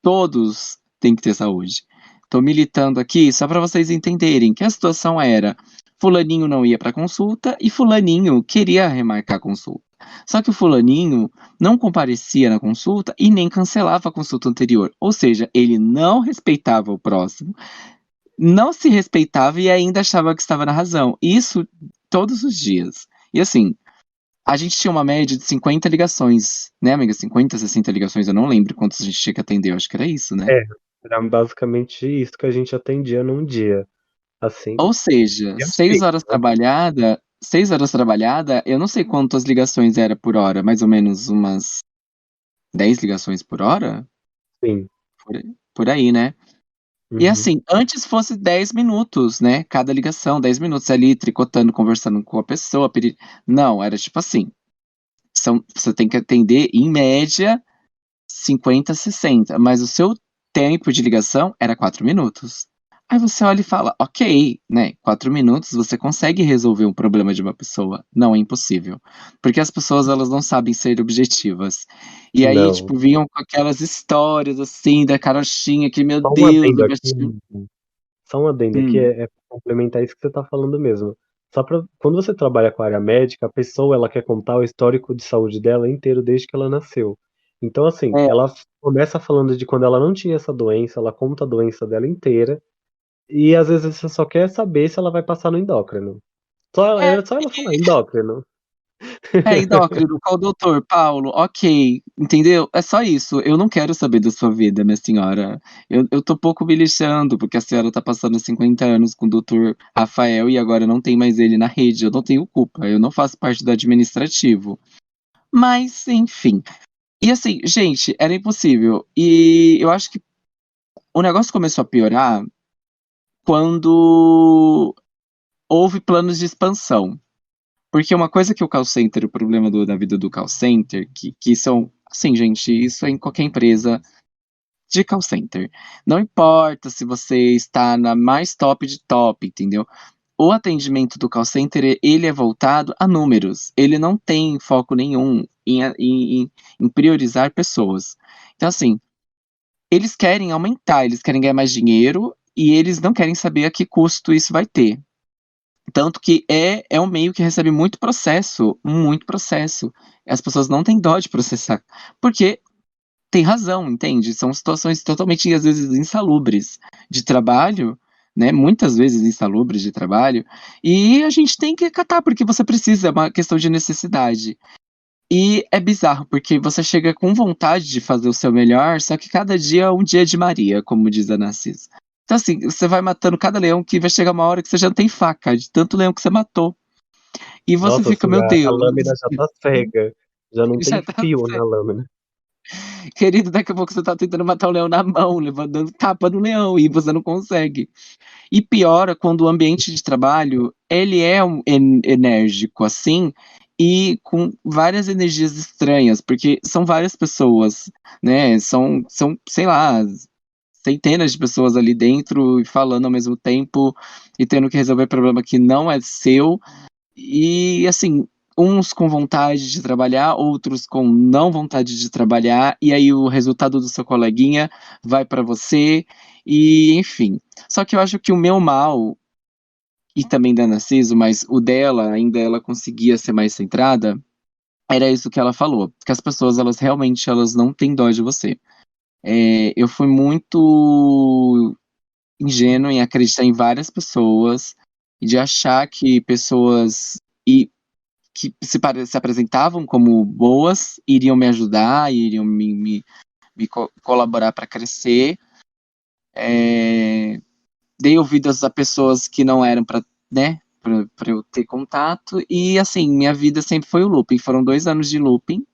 Todos têm que ter saúde. Tô militando aqui só para vocês entenderem que a situação era: fulaninho não ia para consulta e fulaninho queria remarcar a consulta. Só que o fulaninho não comparecia na consulta e nem cancelava a consulta anterior. Ou seja, ele não respeitava o próximo, não se respeitava e ainda achava que estava na razão. Isso todos os dias. E assim, a gente tinha uma média de 50 ligações, né, amiga? 50, 60 ligações, eu não lembro quantas a gente tinha que atender, eu acho que era isso, né? É, era basicamente isso que a gente atendia num dia. Assim, Ou seja, eu sei, 6 horas trabalhada, eu não sei quantas ligações era por hora, mais ou menos umas 10 ligações por hora? sim. Por aí, né? E Uhum. assim, antes fosse 10 minutos, né? Cada ligação, 10 minutos ali, tricotando, conversando com a pessoa. Não, era tipo assim, você tem que atender, em média, 50, 60, mas o seu tempo de ligação era 4 minutos. Aí você olha e fala: "Ok, né, 4 minutos você consegue resolver um problema de uma pessoa, não é impossível". Porque as pessoas elas não sabem ser objetivas. E aí, Não. tipo, vinham com aquelas histórias, assim, da carochinha que, meu Só um Deus, adendo meu aqui, gatinho. só um adendo aqui Hum, é pra complementar isso que você tá falando mesmo. Quando você trabalha com a área médica, a pessoa ela quer contar o histórico de saúde dela inteiro desde que ela nasceu. Então, assim, É, ela começa falando de quando ela não tinha essa doença, ela conta a doença dela inteira, e às vezes você só quer saber se ela vai passar no endócrino. é, Só ela falar endócrino. endócrino, qual doutor? Paulo, ok, entendeu? É só isso. Eu não quero saber da sua vida, minha senhora. Eu tô pouco me lixando, porque a senhora tá passando 50 anos com o doutor Rafael e agora não tem mais ele na rede. Eu não tenho culpa, eu não faço parte do administrativo. Mas, enfim. E assim, gente, era impossível. E eu acho que o negócio começou a piorar quando houve planos de expansão. Porque uma coisa que o call center, o problema da vida do call center, que são, assim, gente, isso é em qualquer empresa de call center. Não importa se você está na mais top de top, entendeu? O atendimento do call center, ele é voltado a números. Ele não tem foco nenhum em priorizar pessoas. Então, assim, eles querem aumentar, eles querem ganhar mais dinheiro e eles não querem saber a que custo isso vai ter. Tanto que é um meio que recebe muito processo, muito processo. As pessoas não têm dó de processar, porque tem razão, entende? São situações totalmente, às vezes, insalubres de trabalho, né? Muitas vezes insalubres de trabalho, e a gente tem que acatar, porque você precisa, é uma questão de necessidade. E é bizarro, porque você chega com vontade de fazer o seu melhor, só que cada dia é um dia de Maria, como diz a Narcisa. Então, assim, você vai matando cada leão que vai chegar uma hora que você já não tem faca, de tanto leão que você matou. E você Nossa, fica, assim, meu a Deus, lâmina já tá cega, já não tem já tá fio na certo. lâmina. Querido, daqui a pouco você tá tentando matar o leão na mão, dando tapa no leão, e você não consegue. E piora quando o ambiente de trabalho, ele é enérgico, assim, e com várias energias estranhas, porque são várias pessoas, né, sei lá, centenas de pessoas ali dentro e falando ao mesmo tempo e tendo que resolver problema que não é seu. E assim, uns com vontade de trabalhar, outros com não vontade de trabalhar, e aí o resultado do seu coleguinha vai para você, e enfim. Só que eu acho que o meu mal, e também da Narciso, mas o dela, ainda ela conseguia ser mais centrada, era isso que ela falou, que as pessoas, elas realmente elas não têm dó de você. Eu fui muito ingênuo em acreditar em várias pessoas, e de achar que pessoas e que se apresentavam como boas, iriam me ajudar, iriam colaborar para crescer. Dei ouvidos a pessoas que não eram para, né, para eu ter contato. E assim, minha vida sempre foi o looping. Foram 2 anos de looping.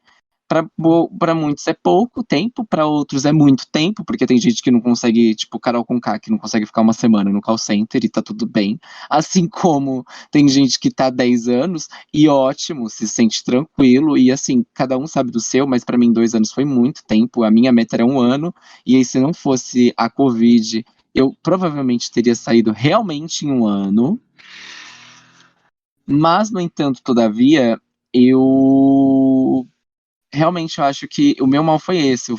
Para muitos é pouco tempo, para outros é muito tempo, porque tem gente que não consegue, tipo Carol Conká, que não consegue ficar uma semana no call center e tá tudo bem. Assim como tem gente que tá 10 anos e ótimo, se sente tranquilo, e assim, cada um sabe do seu, mas para mim 2 anos foi muito tempo, a minha meta era 1 ano, e aí se não fosse a Covid, eu provavelmente teria saído realmente em 1 ano, mas, no entanto, todavia, eu realmente eu acho que o meu mal foi esse.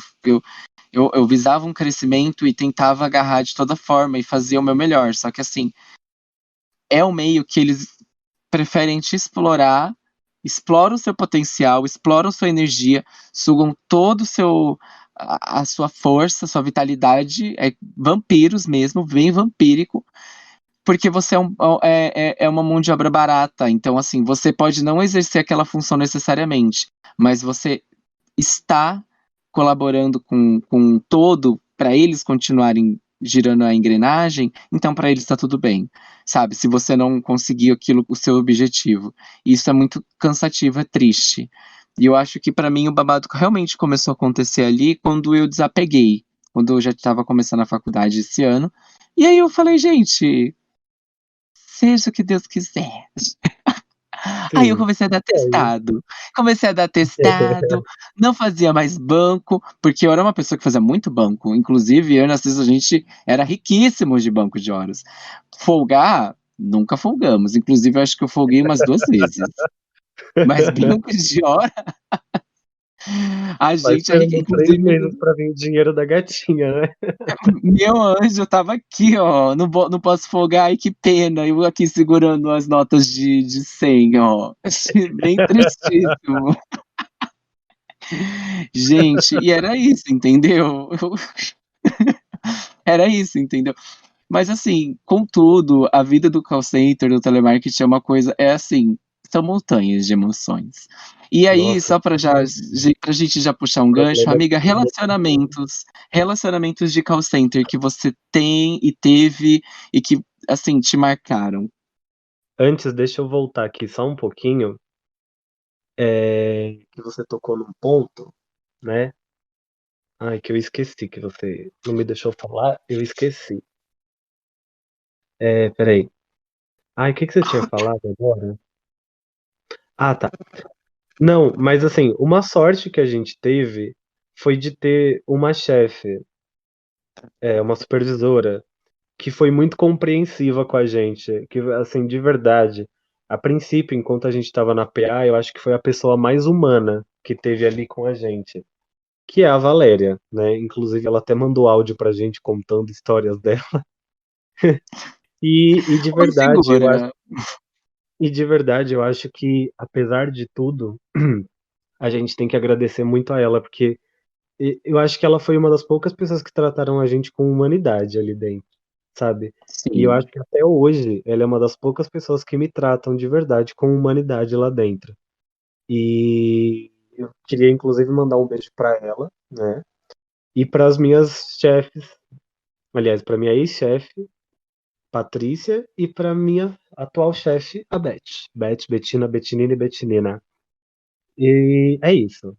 Eu visava um crescimento e tentava agarrar de toda forma e fazia o meu melhor. Só que assim, é um meio que eles preferem te explorar, exploram o seu potencial, exploram sua energia, sugam todo o seu a sua força, a sua vitalidade, vampiros mesmo, bem vampírico, porque você é uma mão de obra barata. Então, assim, você pode não exercer aquela função necessariamente, mas você está colaborando com todo para eles continuarem girando a engrenagem, então para eles está tudo bem, sabe? Se você não conseguir aquilo, o seu objetivo. Isso é muito cansativo, é triste. E eu acho que para mim o babado realmente começou a acontecer ali quando eu desapeguei, quando eu já estava começando a faculdade esse ano. E aí eu falei, gente, seja o que Deus quiser. Aí eu Sim. comecei a dar É. testado. Comecei a dar testado, não fazia mais banco, porque eu era uma pessoa que fazia muito banco. Inclusive, eu e Narciso, a gente era riquíssimos de banco de horas. Folgar, nunca folgamos. Inclusive, eu acho que eu folguei umas 2 vezes. Mas banco de hora, A Só gente, esperando 3 inclusive, meses pra vir o dinheiro da gatinha, né? meu anjo, eu tava aqui, ó, não posso folgar, ai que pena, eu aqui segurando as notas de 100, ó, bem tristíssimo. Gente, e era isso, entendeu? Era isso, entendeu? Mas assim, contudo, a vida do call center, do telemarketing é uma coisa, é assim, são montanhas de emoções. E aí, Nossa, só pra gente já puxar um o gancho, problema é amiga, relacionamentos de call center que você tem e teve e que, assim, te marcaram. antes, deixa eu voltar aqui só um pouquinho, que você tocou num ponto, né? Ai, que eu esqueci, que você não me deixou falar, eu esqueci. Peraí. Ai, o que que você tinha falado agora? Ah, tá. Não, mas assim, uma sorte que a gente teve foi de ter uma chefe, uma supervisora, que foi muito compreensiva com a gente, que assim, de verdade, a princípio, enquanto a gente estava na PA, eu acho que foi a pessoa mais humana que teve ali com a gente, que é a Valéria, né? Inclusive, ela até mandou áudio pra gente contando histórias dela. E de Oi, verdade, eu acho, figura. e de verdade, eu acho que, apesar de tudo, a gente tem que agradecer muito a ela, porque eu acho que ela foi uma das poucas pessoas que trataram a gente com humanidade ali dentro, sabe? E eu Sim. acho que até hoje ela é uma das poucas pessoas que me tratam de verdade com humanidade lá dentro. E eu queria inclusive mandar um beijo pra ela, né? E para as minhas chefes, aliás, para minha ex-chefe, Patrícia, e para minha atual chefe, a Beth. Beth, Betina, Betinina e Betinina. E é isso.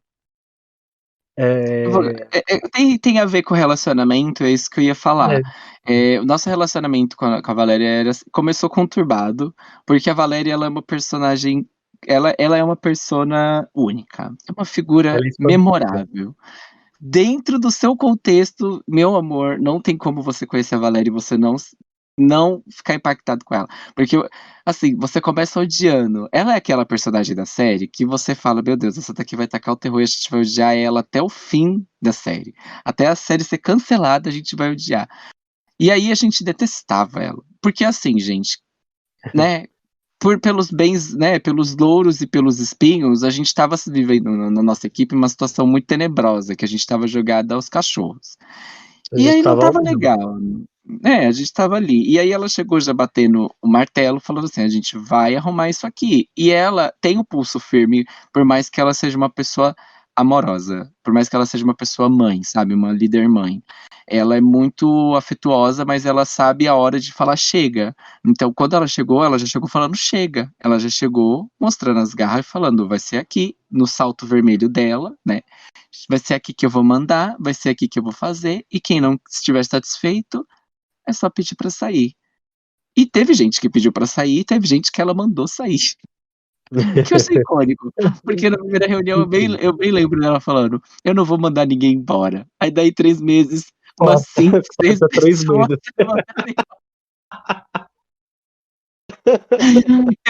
Vo É, tem a ver com relacionamento, é isso que eu ia falar. é, O nosso relacionamento com a Valéria começou conturbado, porque a Valéria ela é uma personagem, ela é uma persona única, é uma figura ela é expansiva. memorável. Dentro do seu contexto, meu amor, não tem como você conhecer a Valéria e você não ficar impactado com ela. Porque, assim, você começa odiando. Ela é aquela personagem da série que você fala: "Meu Deus, essa daqui vai tacar o terror e a gente vai odiar ela até o fim da série. Até a série ser cancelada, a gente vai odiar". E aí a gente detestava ela. Porque assim, gente, né, pelos bens, né, pelos louros e pelos espinhos, a gente estava se vivendo na nossa equipe uma situação muito tenebrosa, que a gente estava jogada aos cachorros. A E gente aí não tava ao estava vivo. legal. É, a gente estava ali. E aí ela chegou já batendo o martelo, falando assim: "A gente vai arrumar isso aqui". E ela tem o pulso firme, por mais que ela seja uma pessoa amorosa, por mais que ela seja uma pessoa mãe, sabe, uma líder mãe. Ela é muito afetuosa, mas ela sabe a hora de falar chega. Então, quando ela chegou, ela já chegou falando chega. Ela já chegou mostrando as garras e falando: "Vai ser aqui", no salto vermelho dela, né, "vai ser aqui que eu vou mandar, vai ser aqui que eu vou fazer, e quem não estiver satisfeito, é só pedir pra sair". E teve gente que pediu pra sair, e teve gente que ela mandou sair, que eu achei icônico, porque na primeira reunião Enfim, eu bem lembro dela falando: "Eu não vou mandar ninguém embora". Aí daí 3 meses, umas corta, 5, 6 corta 3 pessoas meses. mandaram.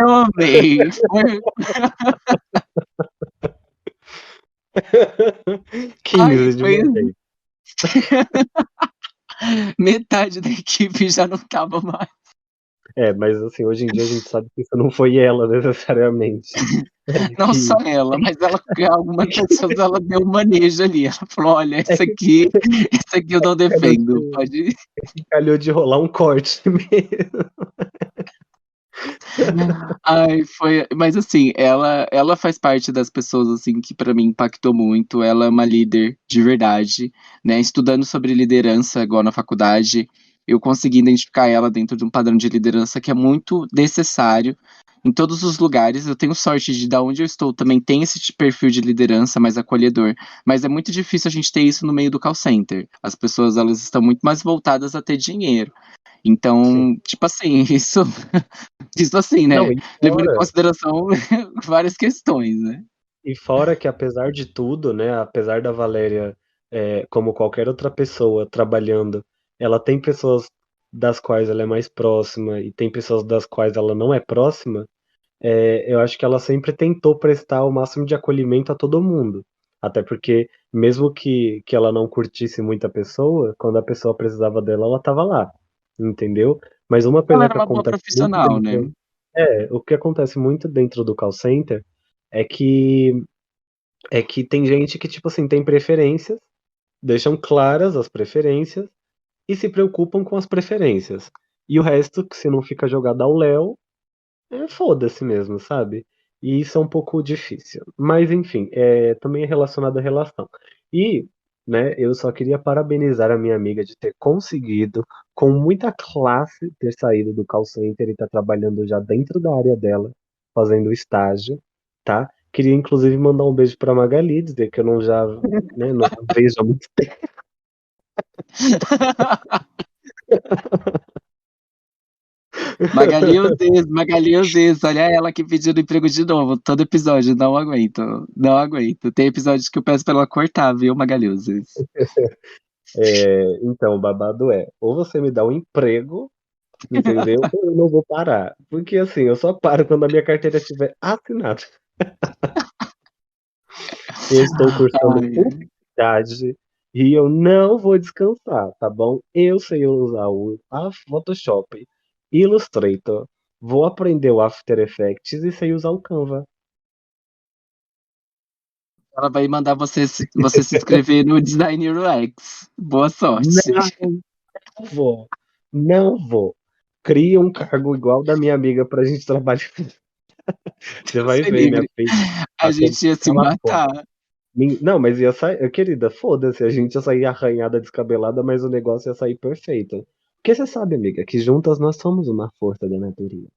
Eu amei, foi 15 de foi uma vez. metade da equipe já não estava mais. Mas assim, hoje em dia a gente sabe que isso não foi ela necessariamente. É Não só que ela, mas ela algumas pessoas ela deu um manejo ali, ela falou: "Olha, é que esse aqui eu não calhou defendo, de pode ir". calhou de rolar um corte mesmo. Ai, foi, mas assim, ela faz parte das pessoas, assim, que pra mim impactou muito, ela é uma líder de verdade, né, estudando sobre liderança igual na faculdade, eu consegui identificar ela dentro de um padrão de liderança que é muito necessário em todos os lugares. Eu tenho sorte de da onde eu estou também tem esse perfil de liderança mais acolhedor, mas é muito difícil a gente ter isso no meio do call center. As pessoas elas estão muito mais voltadas a ter dinheiro. Sim. Então, tipo assim, isso assim, Não, né, levando em consideração várias questões, né. e fora que apesar de tudo, né, apesar da Valéria, como qualquer outra pessoa trabalhando, ela tem pessoas das quais ela é mais próxima e tem pessoas das quais ela não é próxima, eu acho que ela sempre tentou prestar o máximo de acolhimento a todo mundo. Até porque, mesmo que ela não curtisse muita pessoa, quando a pessoa precisava dela, ela tava lá, entendeu? Mas uma Ela coisa era que uma boa acontece muito profissional, né? dentro. O que acontece muito dentro do call center é que, é que tem gente que, tipo assim, tem preferências, deixam claras as preferências e se preocupam com as preferências. E o resto, que se não fica jogado ao léu, foda-se mesmo, sabe? E isso é um pouco difícil. Mas, enfim, também é relacionado à relação. E, né, eu só queria parabenizar a minha amiga de ter conseguido, com muita classe, ter saído do call center e estar trabalhando já dentro da área dela, fazendo estágio, tá? Queria, inclusive, mandar um beijo pra Magali, dizer que eu não já, né, não a vejo há muito tempo. Magali Uzes, olha ela aqui pedindo emprego de novo, todo episódio, não aguento, não aguento. Tem episódios que eu peço pra ela cortar, viu, Magali Uzes? Então, o babado ou você me dá um emprego, entendeu? Ou eu não vou parar. Porque assim, eu só paro quando a minha carteira estiver assinada. Eu estou cursando Ai, publicidade e eu não vou descansar, tá bom? Eu sei usar a Photoshop, Illustrator, vou aprender o After Effects e sei usar o Canva. ela vai mandar você se inscrever no Design UX. Boa sorte. Não vou, não vou. Cria um cargo igual da minha amiga pra gente trabalhar. Você Deus vai me ver, minha livre. filha. A Até gente ia se cala a boca. matar. Não, mas ia sair. Querida, foda-se, a gente ia sair arranhada, descabelada, mas o negócio ia sair perfeito. Porque você sabe, amiga, que juntas nós somos uma força da natureza.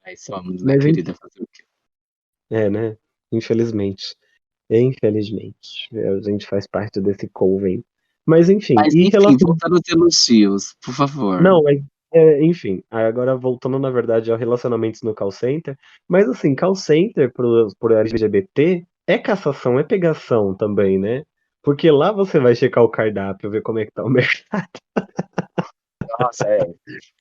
Ai, somos, né, Mas querida? Fazer o quê? né? Infelizmente. Infelizmente. A gente faz parte desse coven. Mas enfim, Mas e enfim, relação. voltando aos elogios, por favor. Não, enfim, agora voltando na verdade ao relacionamentos no call center, mas assim, call center pro LGBT é cassação, é pegação também, né? Porque lá você vai checar o cardápio, ver como é que tá o mercado. Nossa, é.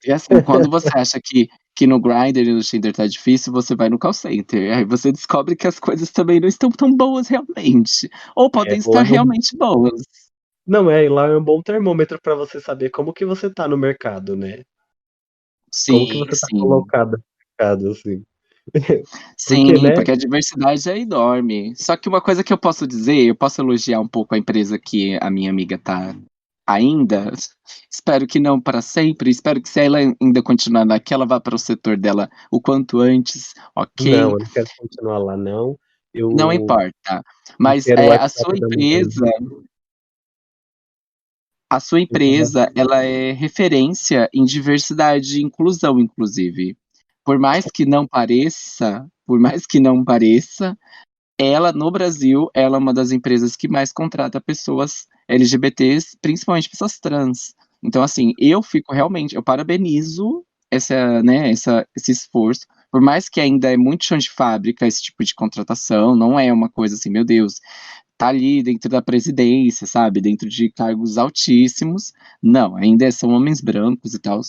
E assim, quando você acha que no Grindr e no Tinder tá difícil, você vai no call center. Aí você descobre que as coisas também não estão tão boas realmente. Ou podem Ou estar é um, realmente boas. não, lá é um bom termômetro para você saber como que você tá no mercado, né? Como que Sim, você tá sim. colocado no mercado, assim. Porque, Sim, né? porque a diversidade é enorme. Só que uma coisa que eu posso dizer, eu posso elogiar um pouco a empresa que a minha amiga tá ainda. Espero que não para sempre. Espero que se ela ainda continuar aqui, ela vá para o setor dela o quanto antes, Não, ok? eu não quero continuar lá, não. Não Eu importa. Mas quero o a sua WhatsApp da Magali. empresa, ela é referência em diversidade e inclusão, inclusive. Por mais que não pareça, ela, no Brasil, ela é uma das empresas que mais contrata pessoas LGBTs, principalmente pessoas trans. Então, assim, eu parabenizo esse esforço, por mais que ainda é muito chão de fábrica esse tipo de contratação, não é uma coisa assim, meu Deus, tá ali dentro da presidência, sabe, dentro de cargos altíssimos. Não, ainda são homens brancos e tal.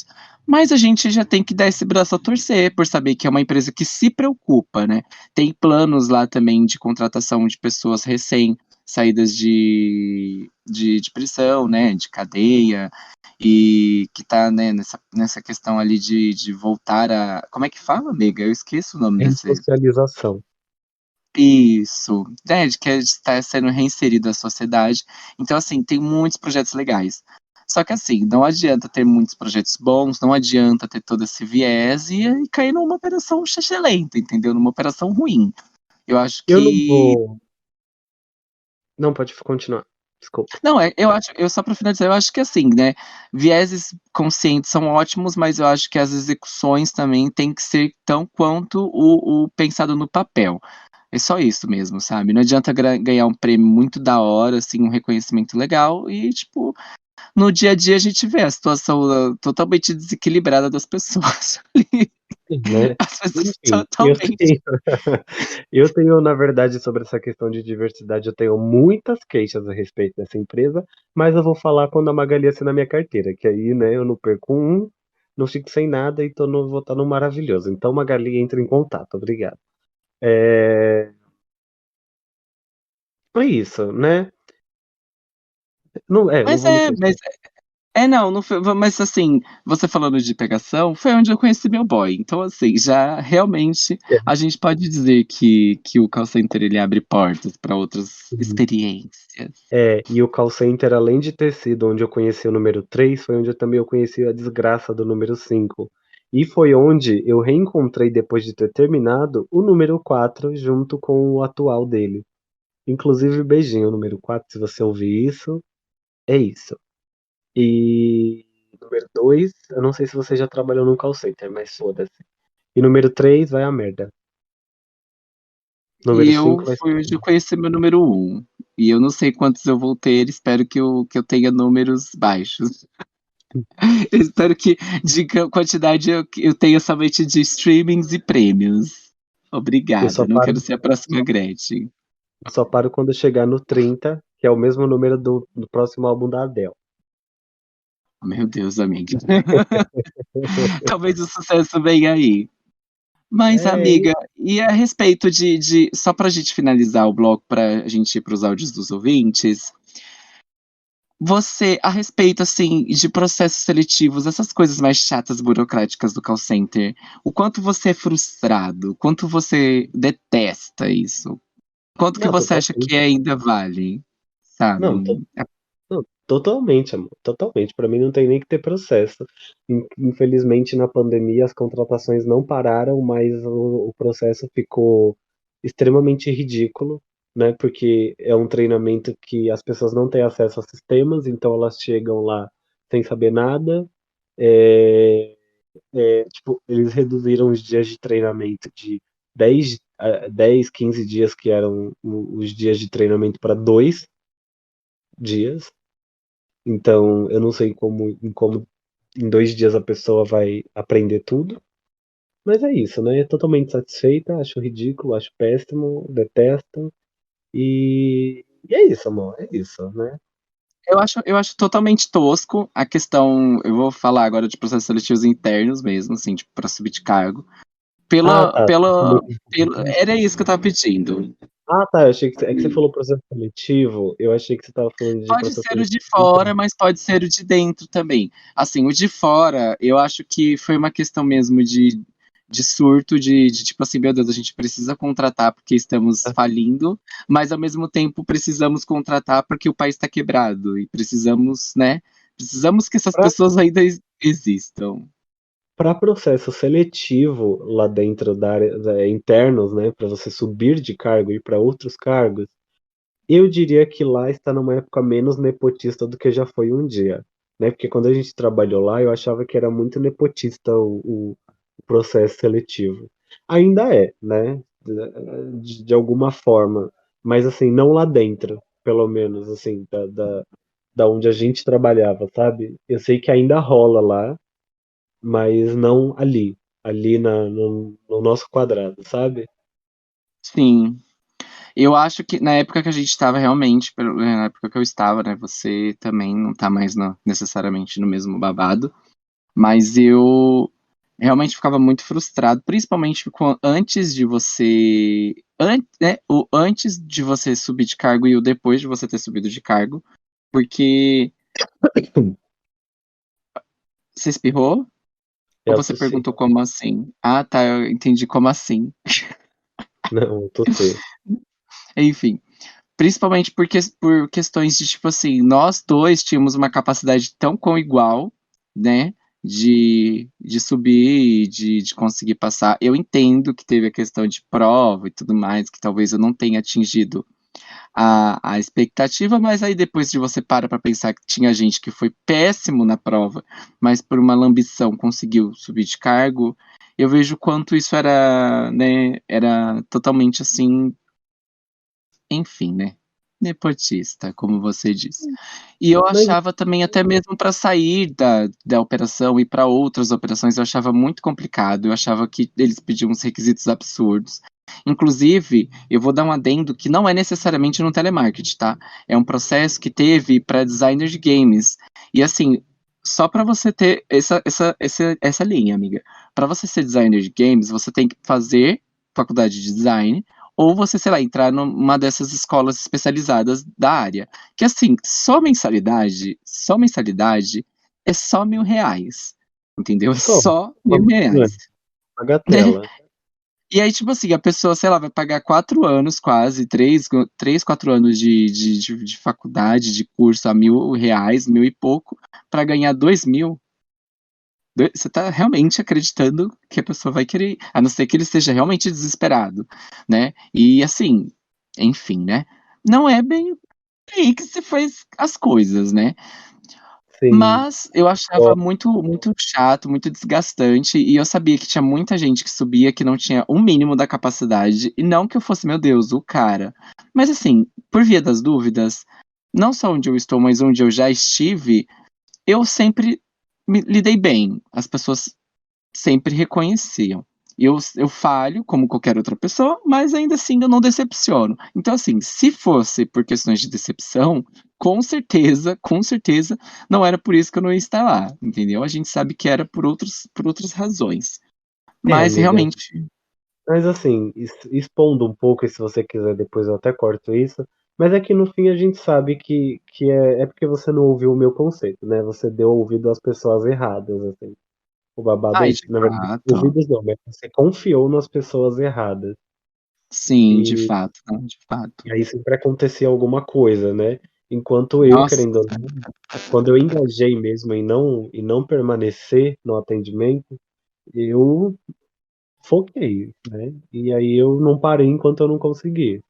Mas a gente já tem que dar esse braço a torcer por saber que é uma empresa que se preocupa, né? Tem planos lá também de contratação de pessoas recém saídas de prisão, né, de cadeia, e que tá, né, nessa questão ali de voltar a. Como é que fala, amiga? Eu esqueço o nome desse. Ressocialização. Isso, né, de que está sendo reinserido à sociedade. Então, assim, tem muitos projetos legais. Só que, assim, não adianta ter muitos projetos bons, não adianta ter todo esse viés e cair numa operação lenta, entendeu? Numa operação ruim. Eu acho Eu não que. vou. Não, pode continuar. Desculpa. Não, só para finalizar, eu acho que assim, né? Vieses conscientes são ótimos, mas eu acho que as execuções também têm que ser tão quanto o pensado no papel. É só isso mesmo, sabe? Não adianta ganhar um prêmio muito da hora, assim, um reconhecimento legal e, tipo, no dia a dia a gente vê a situação totalmente desequilibrada das pessoas ali. Né? As pessoas Enfim, eu totalmente. tenho, eu tenho, na verdade, sobre essa questão de diversidade, eu tenho muitas queixas a respeito dessa empresa, mas eu vou falar quando a Magali assinar minha carteira, que aí, né, eu não perco não fico sem nada e vou estar no maravilhoso. Então, Magali, entra em contato. Obrigado. É, É isso, né? Não, não Mas vou me é, questionar. mas não foi, mas assim, você falando de pegação, foi onde eu conheci meu boy. Então, assim, já realmente a gente pode dizer que o call center ele abre portas para outras experiências. E o call center, além de ter sido onde eu conheci o número 3, foi onde eu também conheci a desgraça do número 5. E foi onde eu reencontrei, depois de ter terminado, o número 4 junto com o atual dele. Inclusive, beijinho, número 4, se você ouvir isso, é isso. E número 2, eu não sei se você já trabalhou num call center, mas foda-se. E número 3 vai a merda. E Número eu 5 vai fui onde eu conheci meu número um. E eu não sei quantos eu vou ter, espero que eu tenha números baixos. Eu espero que de quantidade eu tenha somente de streamings e prêmios. eu só Obrigada, não paro, quero ser a próxima Gretchen. eu só paro quando eu chegar no 30, que é o mesmo número do próximo álbum da Adele. Meu Deus, amiga. Talvez o sucesso venha aí. Mas, É, amiga, e a respeito só pra gente finalizar o bloco, pra gente ir pros áudios dos ouvintes, você, a respeito, assim, de processos seletivos, essas coisas mais chatas, burocráticas do call center, o quanto você é frustrado, o quanto você detesta isso, quanto que não, você acha que totalmente. ainda vale, Não, sabe? não, totalmente, amor. Totalmente. Para mim não tem nem que ter processo. Infelizmente, na pandemia, as contratações não pararam, mas o processo ficou extremamente ridículo, né? Porque é um treinamento que as pessoas não têm acesso a sistemas, então elas chegam lá sem saber nada. É, tipo, eles reduziram os dias de treinamento de 10, 15 dias, que eram os dias de treinamento, para 2 dias. Então, eu não sei como em 2 dias a pessoa vai aprender tudo. Mas é isso, né? Totalmente satisfeita, acho ridículo, acho péssimo, detesto. E é isso, amor, é isso, né? Eu acho totalmente tosco a questão. Eu vou falar agora de processos seletivos internos mesmo, assim, tipo, para subir de cargo. Ah, Pela, tá. pela, era isso que eu tava pedindo. Ah, tá. Eu achei que, é que você falou processo seletivo. Eu achei que você estava falando de Pode processo ser o de seletivo fora, interno. mas pode ser o de dentro também. Assim, o de fora, eu acho que foi uma questão mesmo de surto, de tipo assim, meu Deus, a gente precisa contratar porque estamos falindo, mas ao mesmo tempo precisamos contratar porque o país está quebrado e precisamos, né? Precisamos que essas pessoas ainda existam. Para processo seletivo lá dentro da área internos, né, para você subir de cargo e ir para outros cargos, eu diria que lá está numa época menos nepotista do que já foi um dia, né? Porque quando a gente trabalhou lá, eu achava que era muito nepotista o processo seletivo. Ainda é, né? De alguma forma, mas assim, não lá dentro, pelo menos, assim, da onde a gente trabalhava, sabe? Eu sei que ainda rola lá, mas não ali no nosso quadrado, sabe? Sim. Eu acho que na época que a gente estava realmente, na época que eu estava, né? Você também não tá mais necessariamente no mesmo babado. Mas eu realmente ficava muito frustrado, principalmente antes de você, né, o antes de você subir de cargo e o depois de você ter subido de cargo, porque você espirrou ou Eu você tossi. perguntou como assim? Ah, tá, eu entendi como assim. Não, tossei. Enfim, principalmente por questões de tipo assim, nós dois tínhamos uma capacidade tão com igual, né? De subir e de conseguir passar. Eu entendo que teve a questão de prova e tudo mais, que talvez eu não tenha atingido a expectativa, mas aí depois de você para pensar que tinha gente que foi péssimo na prova, mas por uma lambição conseguiu subir de cargo, eu vejo quanto isso era, né, era totalmente assim, enfim, né? Nepotista, como você disse. E eu Mas achava também, até mesmo para sair da operação e para outras operações, eu achava muito complicado. Eu achava que eles pediam uns requisitos absurdos. Inclusive, eu vou dar um adendo que não é necessariamente no telemarketing, tá? É um processo que teve para designer de games. E assim, só para você ter essa linha, amiga. Para você ser designer de games, você tem que fazer faculdade de design ou você, sei lá, entrar numa dessas escolas especializadas da área. Que assim, só mensalidade é só R$ 1.000, entendeu? É Só, só uma R$ 1.000, né? bagatela. E aí, tipo assim, a pessoa, sei lá, vai pagar 4 anos quase, 4 anos de faculdade, de curso a R$ 1.000, mil e pouco, pra ganhar 2.000. Você tá realmente acreditando que a pessoa vai querer, a não ser que ele esteja realmente desesperado, né? E assim, enfim, né? Não é bem aí que se faz as coisas, né? Sim. Mas eu achava Ó, muito chato, muito desgastante, e eu sabia que tinha muita gente que subia que não tinha o mínimo da capacidade, e não que eu fosse, meu Deus, o cara. Mas assim, por via das dúvidas, não só onde eu estou, mas onde eu já estive, eu sempre me lidei bem. As pessoas sempre reconheciam. Eu falho, como qualquer outra pessoa, mas ainda assim eu não decepciono. Então, assim, se fosse por questões de decepção, com certeza, não era por isso que eu não ia estar lá, entendeu? A gente sabe que era por outras razões. Mas amiga. realmente. Mas assim, expondo um pouco, e se você quiser depois eu até corto isso, mas é que no fim a gente sabe que é porque você não ouviu o meu conceito, né? Você deu ouvido às pessoas erradas, assim. O babado é Ai, isso. de Na verdade, fato. ouvidos não, mas você confiou nas pessoas erradas. Sim, de E, fato, não, de fato. e aí sempre acontecia alguma coisa, né? Enquanto eu, Nossa, querendo ou não, quando eu engajei mesmo em não permanecer no atendimento, eu foquei, né? E aí eu não parei enquanto eu não consegui.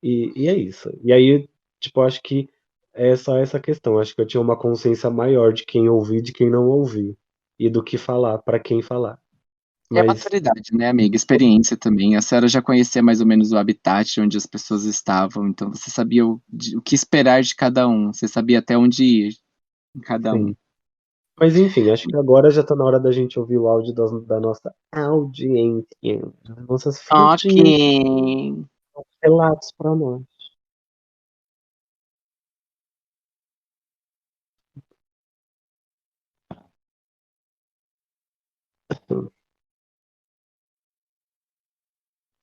E é isso. E aí, tipo, acho que é só essa questão. Acho que eu tinha uma consciência maior de quem ouvir e de quem não ouvir. E do que falar, pra quem falar. é Mas, maturidade, né, amiga? Experiência também. A senhora já conhecia mais ou menos o habitat onde as pessoas estavam, então você sabia o que esperar de cada um, você sabia até onde ir em cada um. sim. Mas enfim, acho que agora já tá na hora da gente ouvir o áudio da nossa audiência. As nossas Ok. frutinhas, relatos pra nós.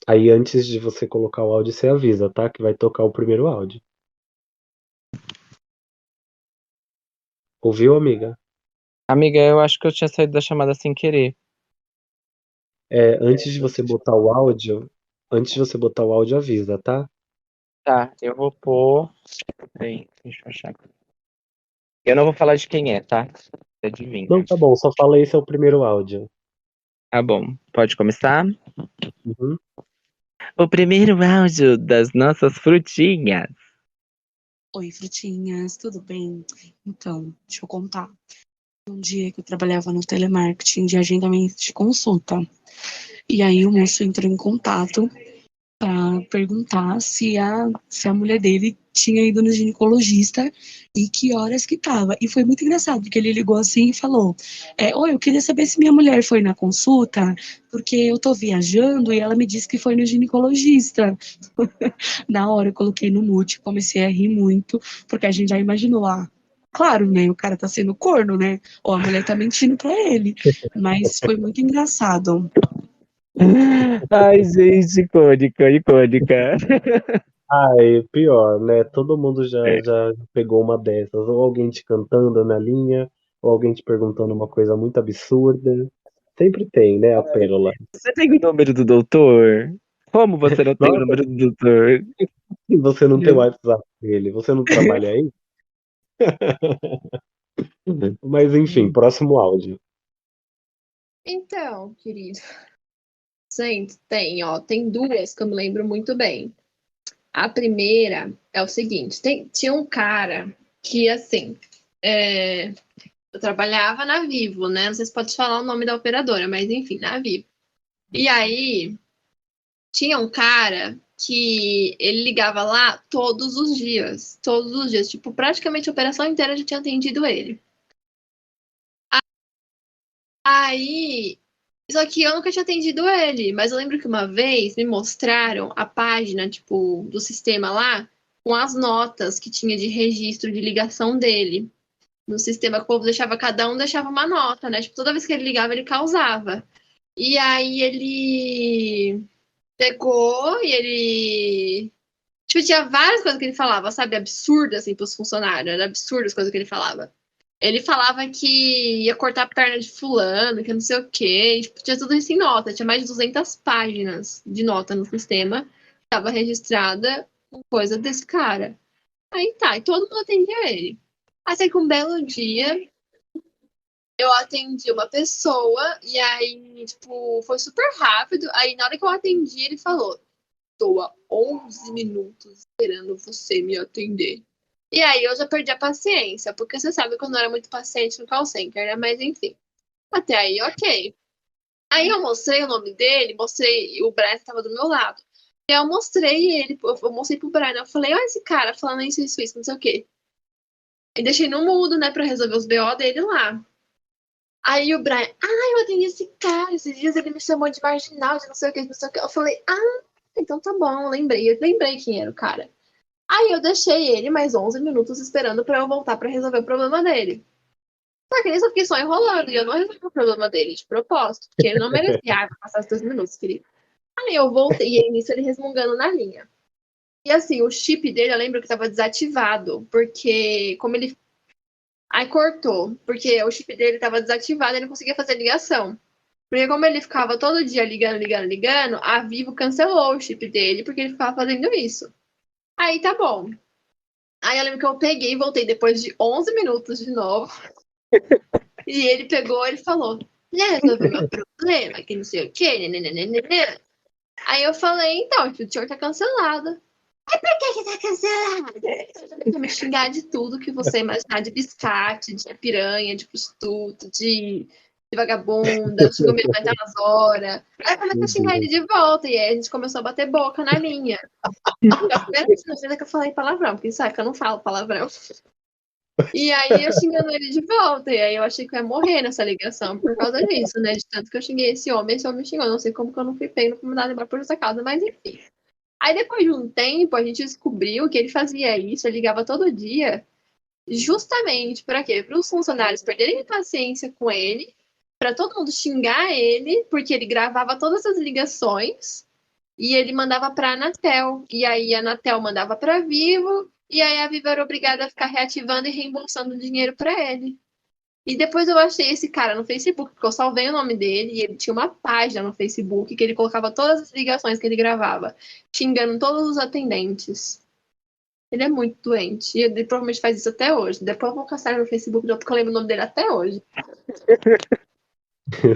Aí antes de você colocar o áudio, você avisa, tá? Que vai tocar o primeiro áudio. Ouviu, amiga? Amiga, eu acho que eu tinha saído da chamada sem querer. É, antes de você botar o áudio, avisa, tá? Tá, eu vou pôr. Peraí, deixa eu achar aqui. Eu não vou falar de quem é, tá? Não, Adivinha. tá bom, só fala esse é o primeiro áudio. Tá bom, pode começar? Uhum. O primeiro áudio das nossas frutinhas. Oi, frutinhas, tudo bem? Então, deixa eu contar. Um dia que eu trabalhava no telemarketing de agendamento de consulta. E aí o moço entrou em contato para perguntar se a mulher dele tinha ido no ginecologista e que horas que tava. E foi muito engraçado, porque ele ligou assim e falou: Oi, eu queria saber se minha mulher foi na consulta, porque eu tô viajando e ela me disse que foi no ginecologista. Na hora eu coloquei no mute, comecei a rir muito, porque a gente já imaginou, claro, né? O cara tá sendo corno, né? Ou a mulher tá mentindo pra ele. Mas foi muito engraçado. Ai, gente, icônica, icônica. Ai, pior, né? Todo mundo já pegou uma dessas. Ou alguém te cantando na linha, ou alguém te perguntando uma coisa muito absurda. Sempre tem, né, a pérola. Você tem o número do doutor? Como você não tem o Nossa, número do doutor? e você não tem o WhatsApp dele? Você não trabalha aí? Mas enfim, próximo áudio. Então, querido, gente, tem duas que eu me lembro muito bem. A primeira é o seguinte, tinha um cara que, assim, eu trabalhava na Vivo, né? Não sei se pode falar o nome da operadora, mas enfim, na Vivo. E aí, tinha um cara que ele ligava lá todos os dias, tipo, praticamente a operação inteira já tinha atendido ele. Aí, só que eu nunca tinha atendido ele, mas eu lembro que uma vez me mostraram a página, tipo, do sistema lá, com as notas que tinha de registro de ligação dele. No sistema que o povo deixava, cada um deixava uma nota, né? Tipo, toda vez que ele ligava, ele causava. E aí pegou e ele. Tipo, tinha várias coisas que ele falava, sabe? Absurdas, assim, pros funcionários. Era absurdo as coisas que ele falava. Ele falava que ia cortar a perna de fulano, que não sei o quê. E, tipo, tinha tudo isso em nota. Tinha mais de 200 páginas de nota no sistema. Tava registrada com coisa desse cara. Aí tá, e todo mundo atendia ele. Até que um belo dia, eu atendi uma pessoa, e aí, tipo, foi super rápido. Aí, na hora que eu atendi, ele falou: Tô há 11 minutos esperando você me atender. E aí eu já perdi a paciência, porque você sabe que eu não era muito paciente no call center, né? Mas enfim, até aí, ok. Aí eu mostrei o nome dele, mostrei, o Brian estava do meu lado. E eu mostrei ele, eu mostrei pro Brian, eu falei, olha esse cara falando isso, não sei o quê. E deixei no mudo, né, pra resolver os BO dele lá. Aí o Brian, eu atendi esse cara, esses dias ele me chamou de marginal, de não sei o que, não sei o que. Eu falei, então tá bom, eu lembrei quem era o cara. Aí eu deixei ele mais 11 minutos esperando pra eu voltar pra resolver o problema dele. Só que nisso eu fiquei só enrolando e eu não resolvi o problema dele de propósito, porque ele não merecia passar os 2 minutos, querido. Aí eu voltei e aí nisso ele resmungando na linha. E assim, o chip dele eu lembro que tava desativado, porque como ele. Aí cortou, porque o chip dele tava desativado e ele não conseguia fazer ligação. Porque como ele ficava todo dia ligando, a Vivo cancelou o chip dele porque ele ficava fazendo isso. Aí tá bom. Aí eu lembro que eu peguei e voltei depois de 11 minutos de novo. E ele pegou, ele falou, resolveu meu problema, que não sei o quê, né. Aí eu falei, então, o senhor tá cancelado. Aí por que tá cancelado? Ele me xingar de tudo que você imaginar, de biscate, de piranha, de prostituta, de vagabunda, chegou minha mãe nas horas. Aí começou a xingar ele de volta, e aí a gente começou a bater boca na linha. A primeira vez na vida que eu falei palavrão, porque sabe que eu não falo palavrão. E aí eu xingando ele de volta, e aí eu achei que eu ia morrer nessa ligação por causa disso, né? De tanto que eu xinguei esse homem me xingou. Não sei como que eu não fui pego, não fui mandado embora por essa causa, mas enfim. Aí depois de um tempo, a gente descobriu que ele fazia isso, ele ligava todo dia, justamente para quê? Para os funcionários perderem paciência com ele, para todo mundo xingar ele, porque ele gravava todas as ligações e ele mandava para a Anatel. E aí a Anatel mandava para a Vivo, e aí a Vivo era obrigada a ficar reativando e reembolsando dinheiro para ele. E depois eu achei esse cara no Facebook, porque eu salvei o nome dele, e ele tinha uma página no Facebook que ele colocava todas as ligações que ele gravava, xingando todos os atendentes. Ele é muito doente, e ele provavelmente faz isso até hoje. Depois eu vou caçar no Facebook, porque eu lembro o nome dele até hoje.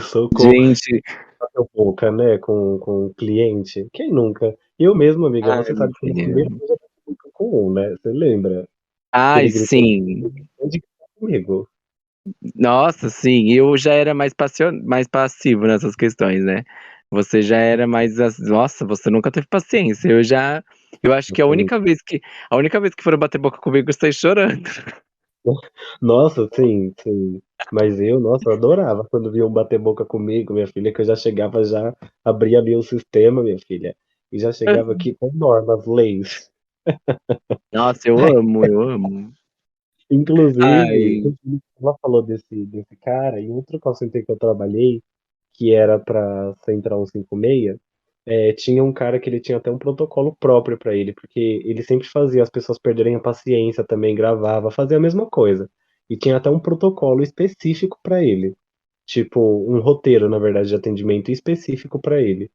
Socorro. Gente, Bateu boca, né, com o cliente. Quem nunca? Eu mesmo, amiga, ai, você meu sabe que eu filho. primeiro já bati boca com um, né? Você lembra? Que Ai, ele gritou sim. onde que tá comigo. Nossa, sim, eu já era mais passivo nessas questões, né? Você já era mais. Nossa, você nunca teve paciência. Eu acho que a única vez que foram bater boca comigo, eu saí chorando. Nossa, sim, sim. Mas nossa, eu adorava quando vinham bater boca comigo, minha filha, que eu já chegava, já abria meu sistema, minha filha, e já chegava aqui com normas, leis. Nossa, eu amo, eu amo. Inclusive, Ai, ela falou desse cara, e outro call center que eu trabalhei, que era pra Central 156, tinha um cara que ele tinha até um protocolo próprio pra ele, porque ele sempre fazia as pessoas perderem a paciência também, gravava, fazia a mesma coisa. E tinha até um protocolo específico pra ele. Tipo, um roteiro, na verdade, de atendimento específico pra ele.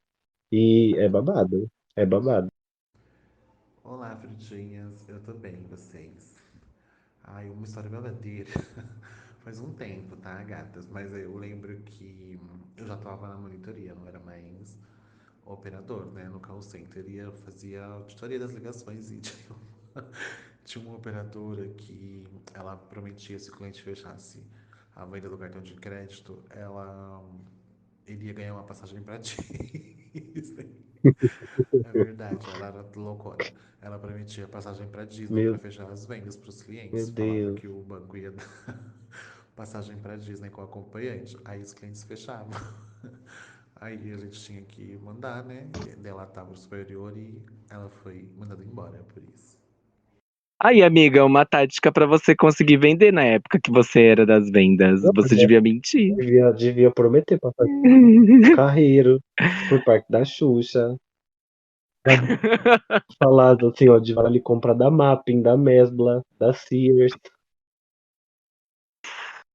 E é babado. É babado. Olá, frutinhas, eu tô bem, vocês? Ai, uma história verdadeira. Faz um tempo, tá, gatas? Mas eu lembro que eu já tava na monitoria, não era mais operador, né? No call center, e eu fazia auditoria das ligações e tinha uma operadora que ela prometia, se o cliente fechasse a venda do cartão de crédito, ela iria ganhar uma passagem pra Disney. É verdade, ela era loucona. Ela prometia passagem pra Disney pra Meu, fechar as vendas pros meu clientes. Falava Deus. que o banco ia dar passagem pra Disney com acompanhante. Aí os clientes fechavam. Aí a gente tinha que mandar, né? E delatar pro superior e ela foi mandada embora por isso. aí, amiga, uma tática pra você conseguir vender na época que você era das vendas. Não, Você devia mentir. devia prometer passagem carreiro por parte da Xuxa. Falado assim, ó, de vale compra da Mapping, da Mesbla, da Sears.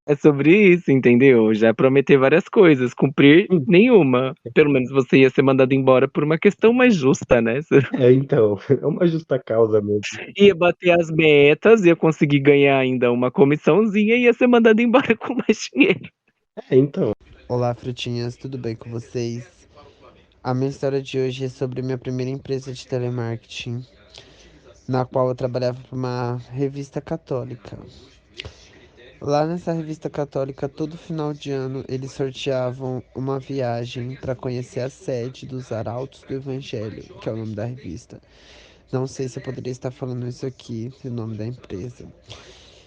É sobre isso, entendeu? Já prometer várias coisas, cumprir nenhuma. Pelo menos você ia ser mandado embora por uma questão mais justa, né? Você Então, é uma justa causa mesmo. ia bater as metas, ia conseguir ganhar ainda uma comissãozinha e ia ser mandado embora com mais dinheiro. Então, Olá, frutinhas, tudo bem com vocês? A minha história de hoje é sobre minha primeira empresa de telemarketing, na qual eu trabalhava para uma revista católica. Lá nessa revista católica, todo final de ano, eles sorteavam uma viagem para conhecer a sede dos Arautos do Evangelho, que é o nome da revista. Não sei se eu poderia estar falando isso aqui, o nome da empresa.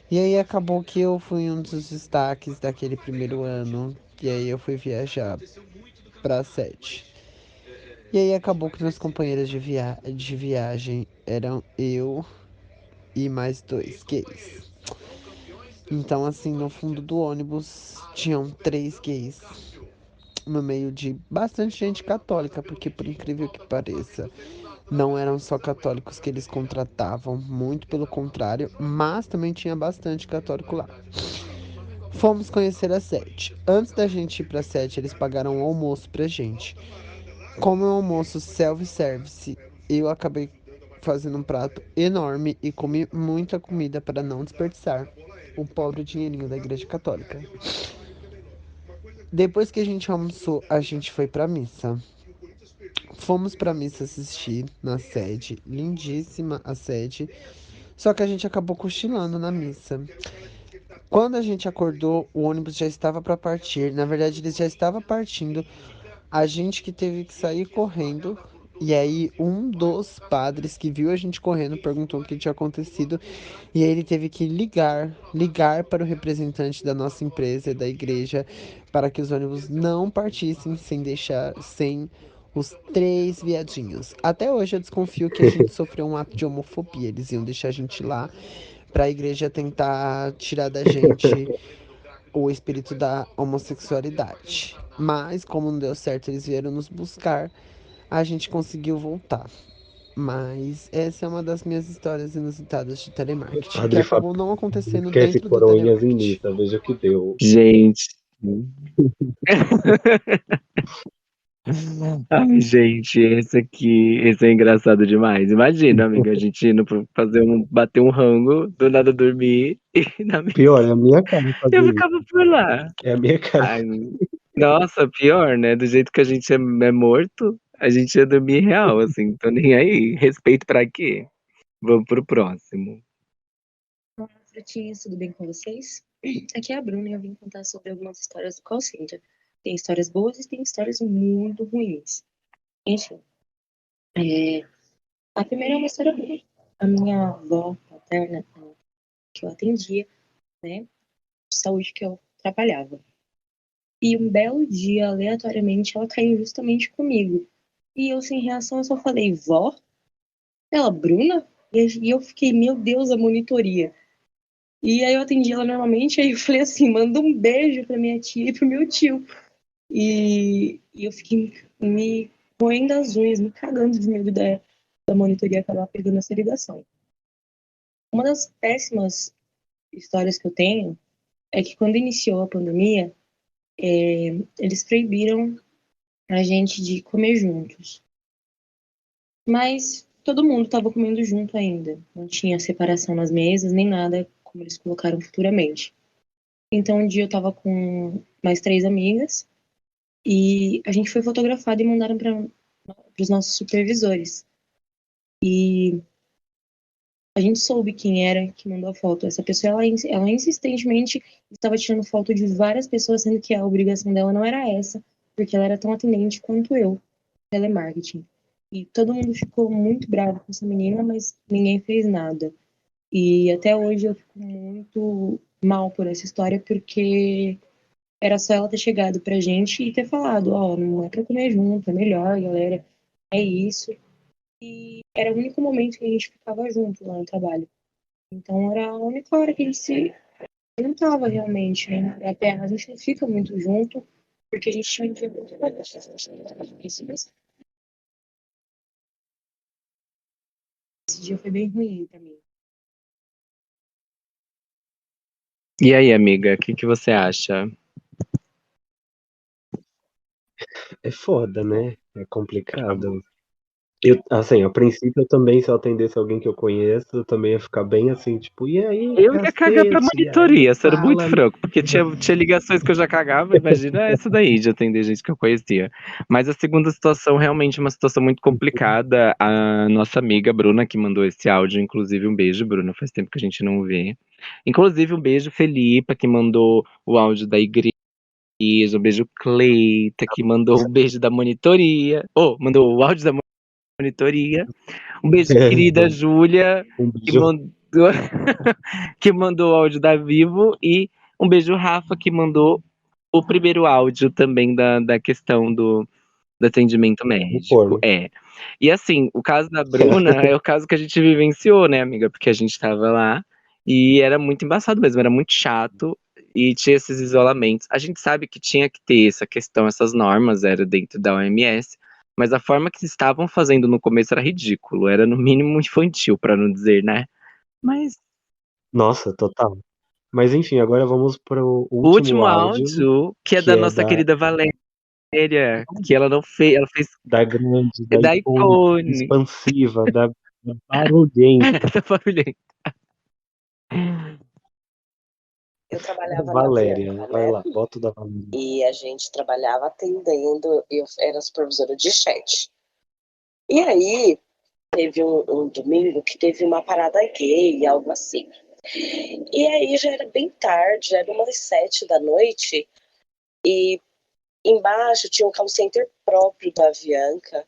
E aí acabou que eu fui um dos destaques daquele primeiro ano, e aí eu fui viajar para a sede. E aí acabou que meus companheiros de viagem eram eu e mais dois gays. Então, assim, no fundo do ônibus tinham 3 gays, no meio de bastante gente católica, porque por incrível que pareça, não eram só católicos que eles contratavam, muito pelo contrário, mas também tinha bastante católico lá. Fomos conhecer a sede. Antes da gente ir pra sede, eles pagaram um almoço pra gente. Como é um almoço self-service, eu acabei fazendo um prato enorme e comi muita comida para não desperdiçar o pobre dinheirinho da igreja católica. Depois que a gente almoçou, a gente foi pra missa. Fomos pra missa assistir na sede, lindíssima a sede, só que a gente acabou cochilando na missa. Quando a gente acordou, o ônibus já estava para partir. Na verdade, ele já estava partindo. A gente que teve que sair correndo. E aí, um dos padres que viu a gente correndo perguntou o que tinha acontecido. E aí, ele teve que ligar para o representante da nossa empresa, da igreja, para que os ônibus não partissem sem os 3 viadinhos. Até hoje eu desconfio que a gente sofreu um ato de homofobia. Eles iam deixar a gente lá para a igreja tentar tirar da gente o espírito da homossexualidade. Mas, como não deu certo, eles vieram nos buscar, a gente conseguiu voltar. Mas essa é uma das minhas histórias inusitadas de telemarketing, que Padre acabou Fábio não acontecendo esquece dentro do coroinhas em telemarketing. missa, veja o que deu. Gente. Ai, gente, esse é engraçado demais. Imagina, amiga, a gente indo bater um rango, do nada dormir e na Pior, é a minha cara eu fazer isso. ficava por lá. É a minha cara. Ai, nossa, pior, né? Do jeito que a gente é morto, a gente ia dormir real, assim, tô nem aí. Respeito pra quê? Vamos pro próximo. Olá, frutinhas, tudo bem com vocês? Aqui é a Bruna e eu vim contar sobre algumas histórias do call center. Tem histórias boas e tem histórias muito ruins. Enfim, a primeira é uma história boa. A minha avó paterna, que eu atendia, né, de saúde que eu trabalhava. E um belo dia, aleatoriamente, ela caiu justamente comigo. E eu, sem reação, eu só falei, vó? Ela, Bruna? E eu fiquei, meu Deus, a monitoria. E aí eu atendi ela normalmente, aí eu falei assim, manda um beijo pra minha tia e pro meu tio. E eu fiquei me roendo as unhas, me cagando de medo da monitoria acabar pegando essa ligação. Uma das péssimas histórias que eu tenho é que quando iniciou a pandemia, eles proibiram a gente de comer juntos. Mas todo mundo estava comendo junto ainda. Não tinha separação nas mesas, nem nada como eles colocaram futuramente. Então um dia eu estava com mais 3 amigas e a gente foi fotografado e mandaram para os nossos supervisores. E a gente soube quem era que mandou a foto. Essa pessoa, ela insistentemente estava tirando foto de várias pessoas, sendo que a obrigação dela não era essa, porque ela era tão atendente quanto eu, telemarketing. E todo mundo ficou muito bravo com essa menina, mas ninguém fez nada. E até hoje eu fico muito mal por essa história, porque era só ela ter chegado pra gente e ter falado, ó, não é pra comer junto, é melhor, galera, é isso. E era o único momento que a gente ficava junto lá no trabalho. Então era a única hora que a gente se juntava realmente, né? Até a gente não fica muito junto, porque a gente tinha um dia muito esse dia foi bem ruim pra mim. E aí, amiga, o que você acha? É foda, né? É complicado. Eu, assim, a princípio eu também, se eu atendesse alguém que eu conheço, eu também ia ficar bem assim, tipo, e aí, Eu ia cagar pra cacete? Aí monitoria, sendo muito fala. franco, porque tinha ligações que eu já cagava, imagina essa daí, de atender gente que eu conhecia. Mas a segunda situação realmente é uma situação muito complicada. A nossa amiga Bruna, que mandou esse áudio, inclusive um beijo, Bruna, faz tempo que a gente não vê. Inclusive um beijo, Felipa, que mandou o áudio da igreja, um beijo, Cleita, que mandou o beijo da monitoria, mandou o áudio da monitoria. Um beijo, querida Júlia, Um que beijo. mandou, que mandou o áudio da Vivo, e um beijo, Rafa, que mandou o primeiro áudio também da questão do atendimento O médico. corno. É. E assim, o caso da Bruna é o caso que a gente vivenciou, né, amiga? Porque a gente tava lá e era muito embaçado mesmo, era muito chato e tinha esses isolamentos. A gente sabe que tinha que ter essa questão, essas normas, era dentro da OMS, mas a forma que estavam fazendo no começo era ridículo, era no mínimo infantil, pra não dizer, né? Mas Nossa, total. Mas enfim, agora vamos pro o último último áudio, áudio, que é que da é nossa querida Valéria, que ela não fez, ela fez da grande, da da icônica, Icone, expansiva, da barulhenta, da barulhenta. Eu da trabalhava na Valéria. Avianca, Vai né? lá, bota o da Valéria. E a gente trabalhava atendendo, eu era supervisora de chat. E aí, teve um domingo que teve uma parada gay, algo assim. E aí já era bem tarde, já era umas 7 da noite, e embaixo tinha um call center próprio da Avianca,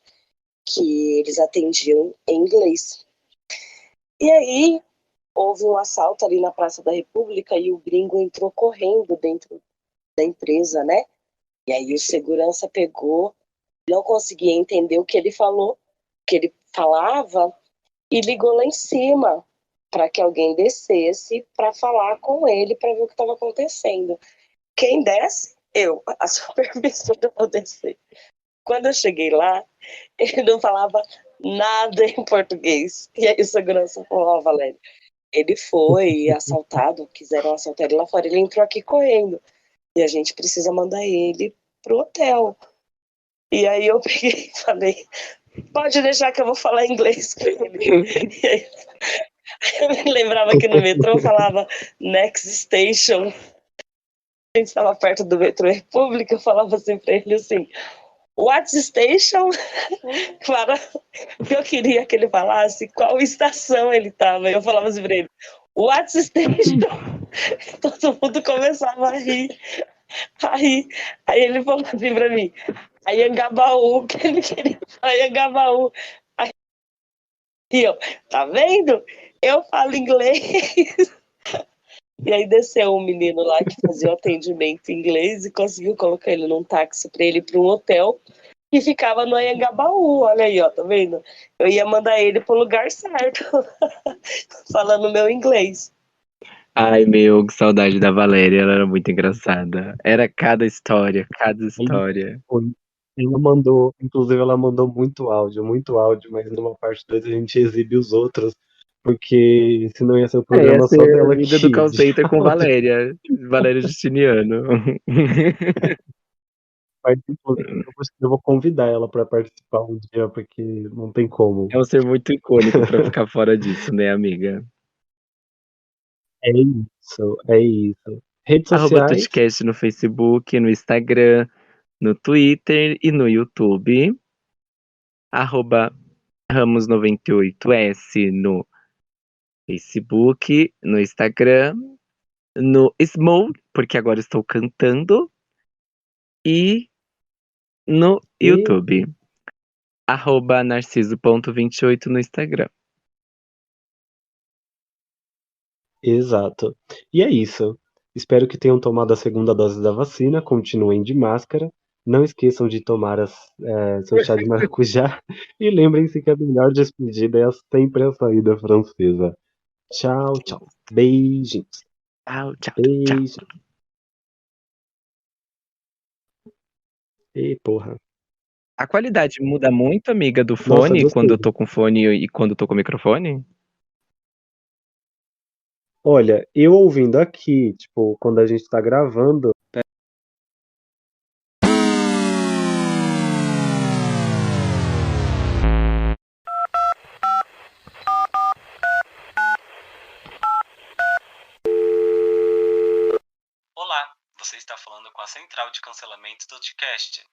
que eles atendiam em inglês. E aí, houve um assalto ali na Praça da República e o gringo entrou correndo dentro da empresa, né? E aí o segurança pegou, não conseguia entender o que ele falou, o que ele falava, e ligou lá em cima para que alguém descesse para falar com ele para ver o que estava acontecendo. Quem desce? Eu, a supervisora, vou descer. Quando eu cheguei lá, ele não falava nada em português. E aí o segurança falou, ó, Valério, ele foi assaltado, quiseram assaltar ele lá fora, ele entrou aqui correndo. E a gente precisa mandar ele pro hotel. E aí eu peguei e falei, pode deixar que eu vou falar inglês com ele. E aí, eu me lembrava que no metrô falava next station. A gente estava perto do metrô República, eu falava assim pra ele assim, what station? Claro, eu queria que ele falasse qual estação ele estava. Eu falava assim pra ele, what station? Todo mundo começava a rir. Aí ele falou assim pra mim, Anhangabaú, que ele queria falar Anhangabaú. Aí eu, tá vendo? Eu falo inglês. E aí desceu um menino lá que fazia o atendimento em inglês e conseguiu colocar ele num táxi pra ele ir pra um hotel que ficava no Anhangabaú. Olha aí, ó, tá vendo? Eu ia mandar ele pro lugar certo, falando meu inglês. Ai, meu, que saudade da Valéria, ela era muito engraçada. Era cada história, cada Aí história. foi. Ela mandou, inclusive ela mandou muito áudio, mas numa parte 2 a gente exibe os outros, porque senão ia ser o Ia programa só ser a dela vida do aqui. call center com Valéria, Valéria Justiniano. Mas, inclusive, eu vou convidar ela para participar um dia, porque não tem como. É um ser muito icônico pra ficar fora disso, né, amiga? É isso, é isso. Redes Arroba sociais, Tuticast no Facebook, no Instagram, no Twitter e no YouTube. Arroba Ramos98S no Facebook, no Instagram, no Small, porque agora estou cantando, e no e YouTube. Arroba narciso.28 no Instagram. exato. E é isso. Espero que tenham tomado a segunda dose da vacina, continuem de máscara, não esqueçam de tomar seu chá de maracujá e lembrem-se que a melhor despedida é sempre a saída francesa. Tchau, tchau. Beijinhos. Tchau, tchau, tchau. Beijo. E porra. A qualidade muda muito, amiga, do Nossa, fone, quando eu gostei. tô com fone e quando eu tô com microfone? Olha, eu ouvindo aqui, tipo, quando a gente tá gravando, Olá, você está falando com a central de cancelamento do podcast.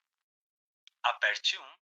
Aperte 1